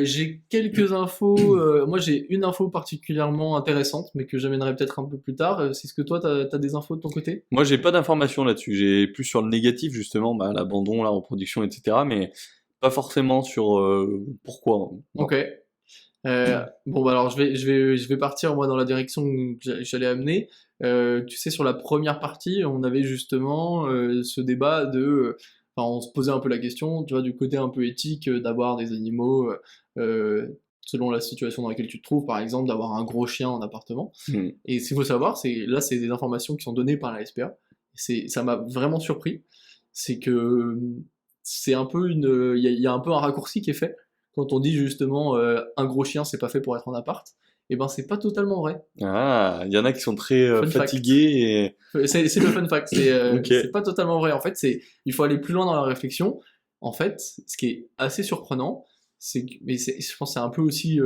J'ai quelques infos. Moi, j'ai une info particulièrement intéressante, mais que j'amènerai peut-être un peu plus tard. C'est ce que toi, t'as des infos de ton côté? Moi, j'ai pas d'informations là-dessus. J'ai plus sur le négatif, justement, bah, l'abandon, la reproduction, etc. Mais pas forcément sur pourquoi. Non. Ok. Bon, bah alors, je vais partir moi dans la direction que j'allais amener. Tu sais, sur la première partie, on avait justement ce débat enfin, on se posait un peu la question, tu vois, du côté un peu éthique d'avoir des animaux selon la situation dans laquelle tu te trouves, par exemple, d'avoir un gros chien en appartement. Hmm. Et ce qu'il faut savoir, c'est des informations qui sont données par la SPA. Ça m'a vraiment surpris. C'est que c'est un peu il y a un peu un raccourci qui est fait quand on dit justement un gros chien c'est pas fait pour être en appart. Et ben c'est pas totalement vrai. Ah, il y en a qui sont très Fun fact. fatigués C'est le fun fact. Ok. C'est pas totalement vrai. En fait, il faut aller plus loin dans la réflexion. En fait, ce qui est assez surprenant, je pense que c'est un peu aussi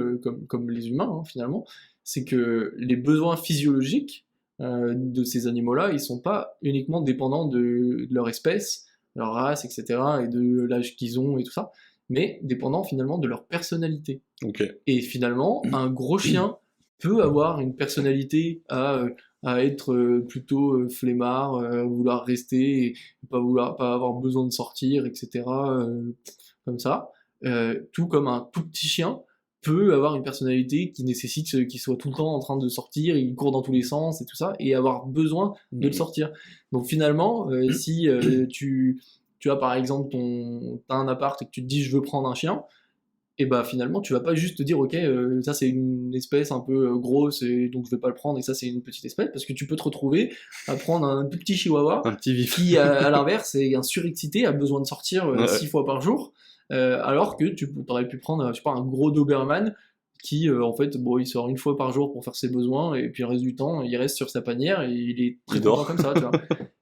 comme les humains hein, finalement, c'est que les besoins physiologiques de ces animaux-là, ils sont pas uniquement dépendants de leur espèce, leur race, etc., et de l'âge qu'ils ont et tout ça, mais dépendants finalement de leur personnalité. Ok. Et finalement, un gros chien peut avoir une personnalité à être plutôt flemmard, vouloir rester, et pas avoir besoin de sortir, etc. Comme ça. Tout comme un tout petit chien peut avoir une personnalité qui nécessite qu'il soit tout le temps en train de sortir, il court dans tous les sens et tout ça, et avoir besoin de le sortir. Donc finalement, si tu as par exemple t'as un appart et que tu te dis je veux prendre un chien, et bah finalement tu vas pas juste te dire ok ça c'est une espèce un peu grosse et donc je vais pas le prendre et ça c'est une petite espèce, parce que tu peux te retrouver à prendre un tout petit chihuahua Un petit vif. qui à l'inverse est un surexcité, a besoin de sortir Ouais. 6 fois par jour, alors que tu aurais pu prendre je sais pas un gros Doberman qui en fait bon il sort 1 fois par jour pour faire ses besoins et puis le reste du temps il reste sur sa panière et il est très Il content dort. comme ça, tu vois.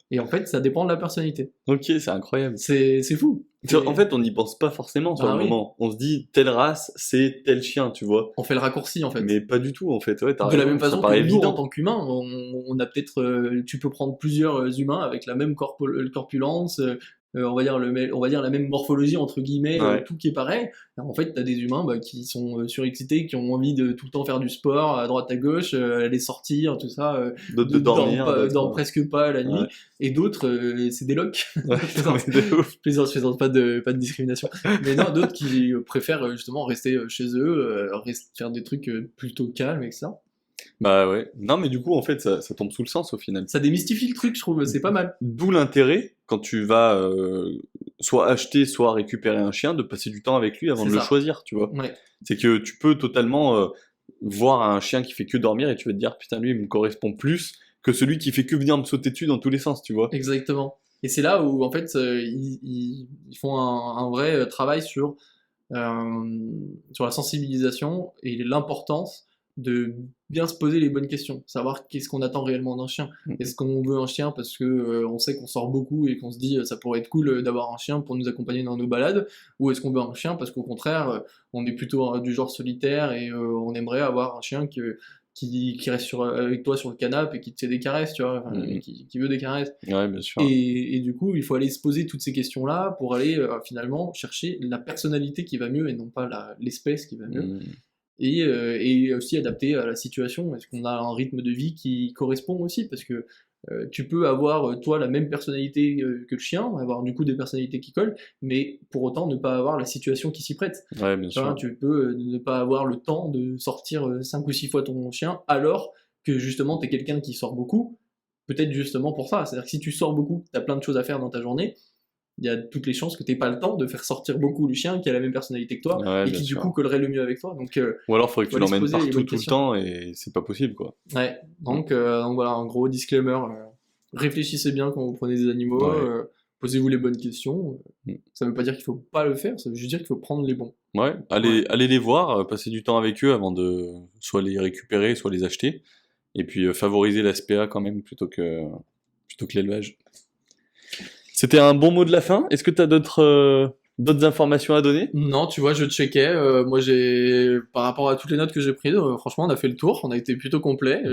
Et en fait ça dépend de la personnalité. Ok, c'est incroyable. C'est fou. En fait, on n'y pense pas forcément sur Ah le oui. moment. On se dit, telle race, c'est tel chien, tu vois. On fait le raccourci en fait. Mais pas du tout, en fait. Ouais, t'as De la raison, même ça façon que paraît nous, en évident. tant qu'humains, on a peut-être, tu peux prendre plusieurs humains avec la même corpulence, on va dire on va dire la même morphologie entre guillemets, Ouais. tout qui est pareil. Alors, en fait, t'as des humains bah, qui sont surexcités, qui ont envie de tout le temps faire du sport à droite à gauche, aller sortir, tout ça. D'autres de dormir, d'autres... Dorment presque pas la nuit, Ouais. et d'autres, c'est des locs. Ouais, Je plaisante. mais de ouf. Je plaisante, pas de discrimination. Mais non, d'autres qui préfèrent justement rester chez eux, faire des trucs plutôt calmes, etc. Bah ouais. Non, mais du coup, en fait, ça tombe sous le sens au final. Ça démystifie le truc, je trouve, c'est pas mal. D'où l'intérêt, quand tu vas soit acheter, soit récupérer un chien, de passer du temps avec lui avant C'est de le ça. choisir, tu vois. Ouais, C'est que tu peux totalement voir un chien qui fait que dormir et tu vas te dire, putain, lui, il me correspond plus que celui qui fait que venir me sauter dessus dans tous les sens, tu vois. exactement. Et c'est là où, en fait, ils font un vrai travail sur la sensibilisation et l'importance de bien se poser les bonnes questions, savoir qu'est-ce qu'on attend réellement d'un chien. Est-ce qu'on veut un chien parce que on sait qu'on sort beaucoup et qu'on se dit ça pourrait être cool d'avoir un chien pour nous accompagner dans nos balades, ou est-ce qu'on veut un chien parce qu'au contraire on est plutôt du genre solitaire et on aimerait avoir un chien qui reste avec toi sur le canapé et qui te fait des caresses, tu vois, qui veut des caresses. Ouais, bien sûr. Et du coup, il faut aller se poser toutes ces questions-là pour aller finalement chercher la personnalité qui va mieux et non pas l'espèce qui va mieux. Mm. Et aussi adapter à la situation. Est-ce qu'on a un rythme de vie qui correspond aussi? Parce que tu peux avoir, toi, la même personnalité que le chien, avoir du coup des personnalités qui collent, mais pour autant ne pas avoir la situation qui s'y prête. Ouais, bien Tu vois, sûr. tu peux ne pas avoir le temps de sortir 5 ou 6 fois ton chien, alors que justement, tu es quelqu'un qui sort beaucoup, peut-être justement pour ça. C'est-à-dire que si tu sors beaucoup, tu as plein de choses à faire dans ta journée, il y a toutes les chances que tu n'aies pas le temps de faire sortir beaucoup le chien qui a la même personnalité que toi, Ouais, et bien qui du sûr. coup collerait le mieux avec toi. Donc, Ou alors, il faudrait que faut tu aller se l'emmènes poser les partout bonnes tout le questions. temps et c'est pas possible, quoi. Ouais, donc voilà, un gros disclaimer. Réfléchissez bien quand vous prenez des animaux, Ouais. posez-vous les bonnes questions. Mm. Ça veut pas dire qu'il faut pas le faire, ça veut juste dire qu'il faut prendre les bons. Ouais, allez les voir, passer du temps avec eux avant de soit les récupérer, soit les acheter. Et puis favoriser la SPA quand même plutôt que l'élevage. C'était un bon mot de la fin. Est-ce que tu as d'autres informations à donner? Non, tu vois, je checkais. Moi, par rapport à toutes les notes que j'ai prises, franchement, on a fait le tour. On a été plutôt complet.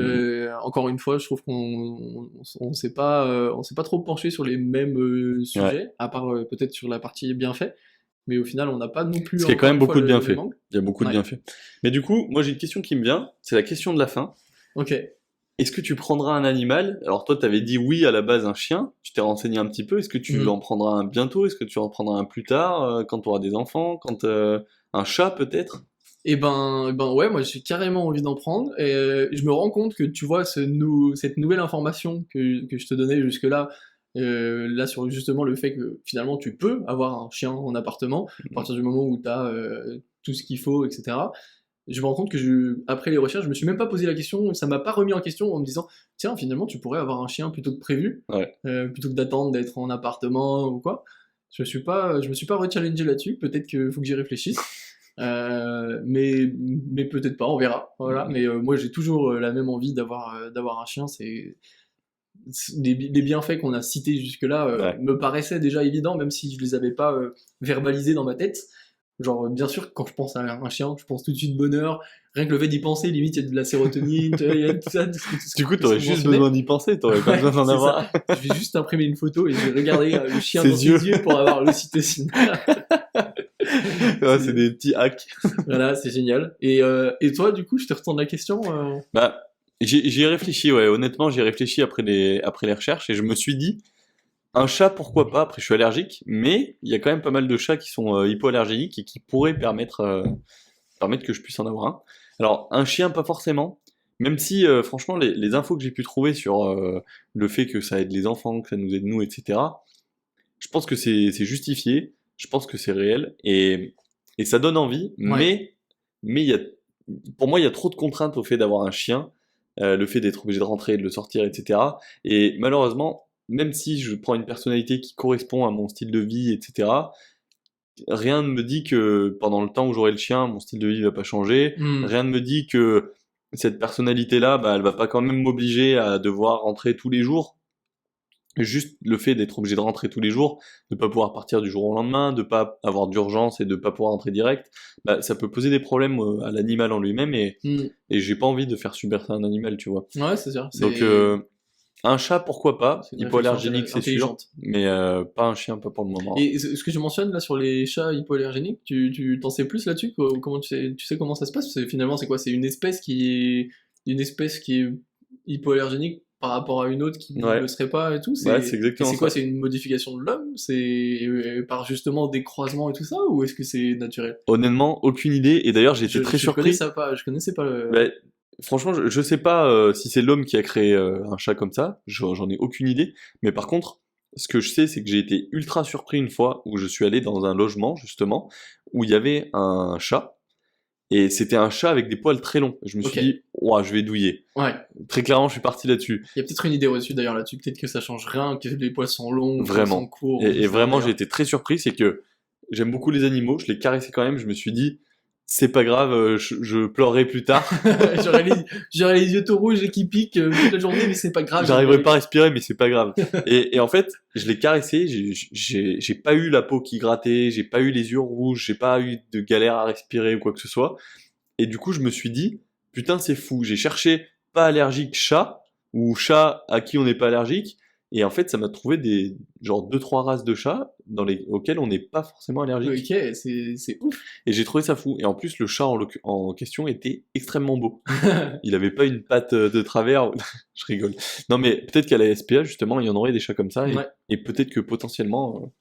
Encore une fois, je trouve qu'on s'est pas trop penché sur les mêmes sujets, à part peut-être sur la partie bienfaits. Mais au final, on n'a pas non plus. Parce qu'il y a quand encore même une fois, beaucoup de le bienfaits. même angle. Il y a beaucoup de Ouais. bienfaits. Mais du coup, moi j'ai une question qui me vient. C'est la question de la fin. Ok. Est-ce que tu prendras un animal? Alors toi, t'avais dit oui à la base un chien. Tu t'es renseigné un petit peu. Est-ce que tu Mhm. en prendras un bientôt? Est-ce que tu en prendras un plus tard, quand tu auras des enfants? Un chat peut-être? Et ben ouais, moi j'ai carrément envie d'en prendre. Et je me rends compte que tu vois cette nouvelle information que je te donnais jusque-là, là sur justement le fait que finalement tu peux avoir un chien en appartement à partir du moment où tu as tout ce qu'il faut, etc. Je me rends compte que après les recherches, je me suis même pas posé la question, ça m'a pas remis en question en me disant tiens finalement tu pourrais avoir un chien plutôt que prévu, Ouais. plutôt que d'attendre d'être en appartement ou quoi. Je me suis pas rechallengé là-dessus, peut-être qu'il faut que j'y réfléchisse. Mais peut-être pas, on verra. Voilà. Mais moi j'ai toujours la même envie d'avoir un chien. Les bienfaits qu'on a cités jusque-là Ouais. me paraissaient déjà évidents, même si je les avais pas verbalisés dans ma tête. Genre, bien sûr, quand je pense à un chien, je pense tout de suite bonheur. Rien que le fait d'y penser, limite, il y a de la sérotonine, tu vois, il y a tout ça. Du coup, t'aurais juste besoin d'y penser. T'aurais pas Ouais, besoin d'en c'est avoir. ça. Je vais juste imprimer une photo et je vais regarder le chien Ses dans yeux. ses yeux pour avoir l'ocytocine. Ouais, c'est des petits hacks. Voilà, c'est génial. Et toi, du coup, je te retourne la question. Bah, j'y ai réfléchi, ouais. Honnêtement, j'y ai réfléchi après les recherches et je me suis dit, un chat, pourquoi pas? Après, je suis allergique, mais il y a quand même pas mal de chats qui sont hypoallergéniques et qui pourraient permettre que je puisse en avoir un. Alors, un chien, pas forcément. Même si, franchement, les infos que j'ai pu trouver sur le fait que ça aide les enfants, que ça nous aide nous, etc., je pense que c'est justifié, je pense que c'est réel, et ça donne envie, Ouais. mais pour moi, il y a trop de contraintes au fait d'avoir un chien, le fait d'être obligé de rentrer, de le sortir, etc. Et malheureusement, même si je prends une personnalité qui correspond à mon style de vie, etc., rien ne me dit que pendant le temps où j'aurai le chien, mon style de vie va pas changer. Hmm. Rien ne me dit que cette personnalité-là, bah, elle va pas quand même m'obliger à devoir rentrer tous les jours. Juste le fait d'être obligé de rentrer tous les jours, de pas pouvoir partir du jour au lendemain, de pas avoir d'urgence et de pas pouvoir rentrer direct, bah, ça peut poser des problèmes à l'animal en lui-même, Hmm. et j'ai pas envie de faire subir ça à un animal, tu vois. Ouais, c'est sûr. Donc un chat, pourquoi pas, C'est une réflexion hypoallergénique c'est sûr, intelligente. mais pas un chien, pas pour le moment. Et ce que tu mentionnes là sur les chats hypoallergéniques, tu t'en sais plus là-dessus? Comment tu sais comment ça se passe? Parce que finalement, c'est quoi? C'est une espèce qui est hypoallergénique par rapport à une autre qui ne Ouais, le serait pas et tout? ouais, c'est Et exactement c'est quoi? ça. C'est une modification de l'homme? C'est par justement des croisements et tout ça? Ou est-ce que c'est naturel? Honnêtement, aucune idée, et d'ailleurs j'ai été très Je surpris. connaissais pas, je connaissais pas le. Ben, franchement, je sais pas si c'est l'homme qui a créé un chat comme ça, j'en ai aucune idée, mais par contre, ce que je sais, c'est que j'ai été ultra surpris une fois où je suis allé dans un logement, justement, où il y avait un chat, et c'était un chat avec des poils très longs. Je me suis Ok. dit, ouah, je vais douiller. Ouais. Très clairement, je suis parti là-dessus. Il y a peut-être une idée reçue d'ailleurs là-dessus. Peut-être que ça change rien, que les poils sont longs, les poils sont Vraiment. courts. Et ça veut vraiment, dire. j'ai été très surpris, c'est que j'aime beaucoup les animaux, je les caressais quand même, je me suis dit, c'est pas grave, je pleurerai plus tard. J'aurais les yeux tout rouges et qui piquent toute la journée, mais c'est pas grave. J'arriverai pas à respirer, mais c'est pas grave. Et en fait, je l'ai caressé, j'ai pas eu la peau qui grattait, j'ai pas eu les yeux rouges, j'ai pas eu de galère à respirer ou quoi que ce soit. Et du coup, je me suis dit, putain, c'est fou. J'ai cherché pas allergique chat, ou chat à qui on n'est pas allergique. Et en fait, ça m'a trouvé genre 2-3 races de chats auxquelles on n'est pas forcément allergique. Ok, c'est ouf. Et j'ai trouvé ça fou. Et en plus, le chat en question était extrêmement beau. Il avait pas une patte de travers. Je rigole. Non, mais peut-être qu'à la SPA, justement, il y en aurait des chats comme ça. Ouais. Et peut-être que potentiellement,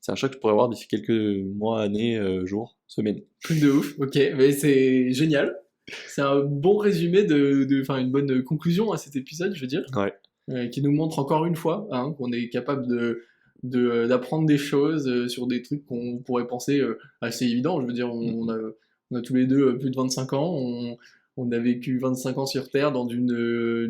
c'est un chat que je pourrais avoir d'ici quelques mois, années, jours, semaines. Truc de ouf. Ok, mais c'est génial. C'est un bon résumé enfin une bonne conclusion à cet épisode, je veux dire, Ouais. qui nous montre encore une fois qu'on est capable d'apprendre des choses sur des trucs qu'on pourrait penser assez évidents. Je veux dire, on a tous les deux plus de 25 ans, on a vécu 25 ans sur Terre dans une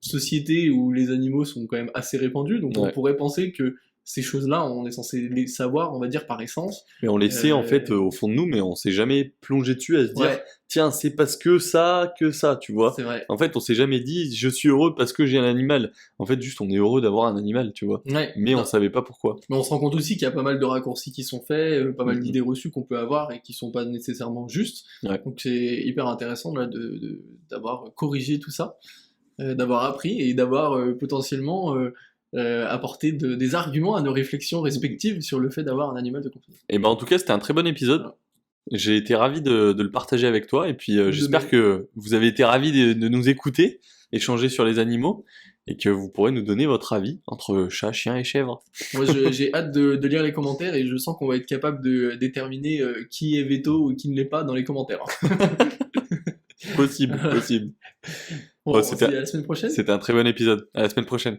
société où les animaux sont quand même assez répandus, donc on Ouais. pourrait penser que ces choses-là, on est censé les savoir, on va dire, par essence. Mais on les sait en fait au fond de nous, mais on s'est jamais plongé dessus à se dire, Ouais, tiens, c'est parce que ça, tu vois. c'est vrai. En fait, on s'est jamais dit, je suis heureux parce que j'ai un animal. En fait, juste, on est heureux d'avoir un animal, tu vois. Ouais. Mais on Non. savait pas pourquoi. Mais on se rend compte aussi qu'il y a pas mal de raccourcis qui sont faits, pas mal Mhm. d'idées reçues qu'on peut avoir et qui sont pas nécessairement justes. Ouais. Donc c'est hyper intéressant là d'avoir corrigé tout ça, d'avoir appris et d'avoir potentiellement apporté des arguments à nos réflexions respectives sur le fait d'avoir un animal de compagnie. Et ben, en tout cas, c'était un très bon épisode. Voilà. J'ai été ravi de le partager avec toi. Et puis, De j'espère même. que vous avez été ravis de nous écouter, échanger sur les animaux, et que vous pourrez nous donner votre avis entre chat, chien et chèvre. Moi j'ai hâte de lire les commentaires et je sens qu'on va être capable de déterminer qui est veto ou qui ne l'est pas dans les commentaires. Possible, possible. Bon, Bon, on se dit à la semaine prochaine. c'était un très bon épisode. À la semaine prochaine.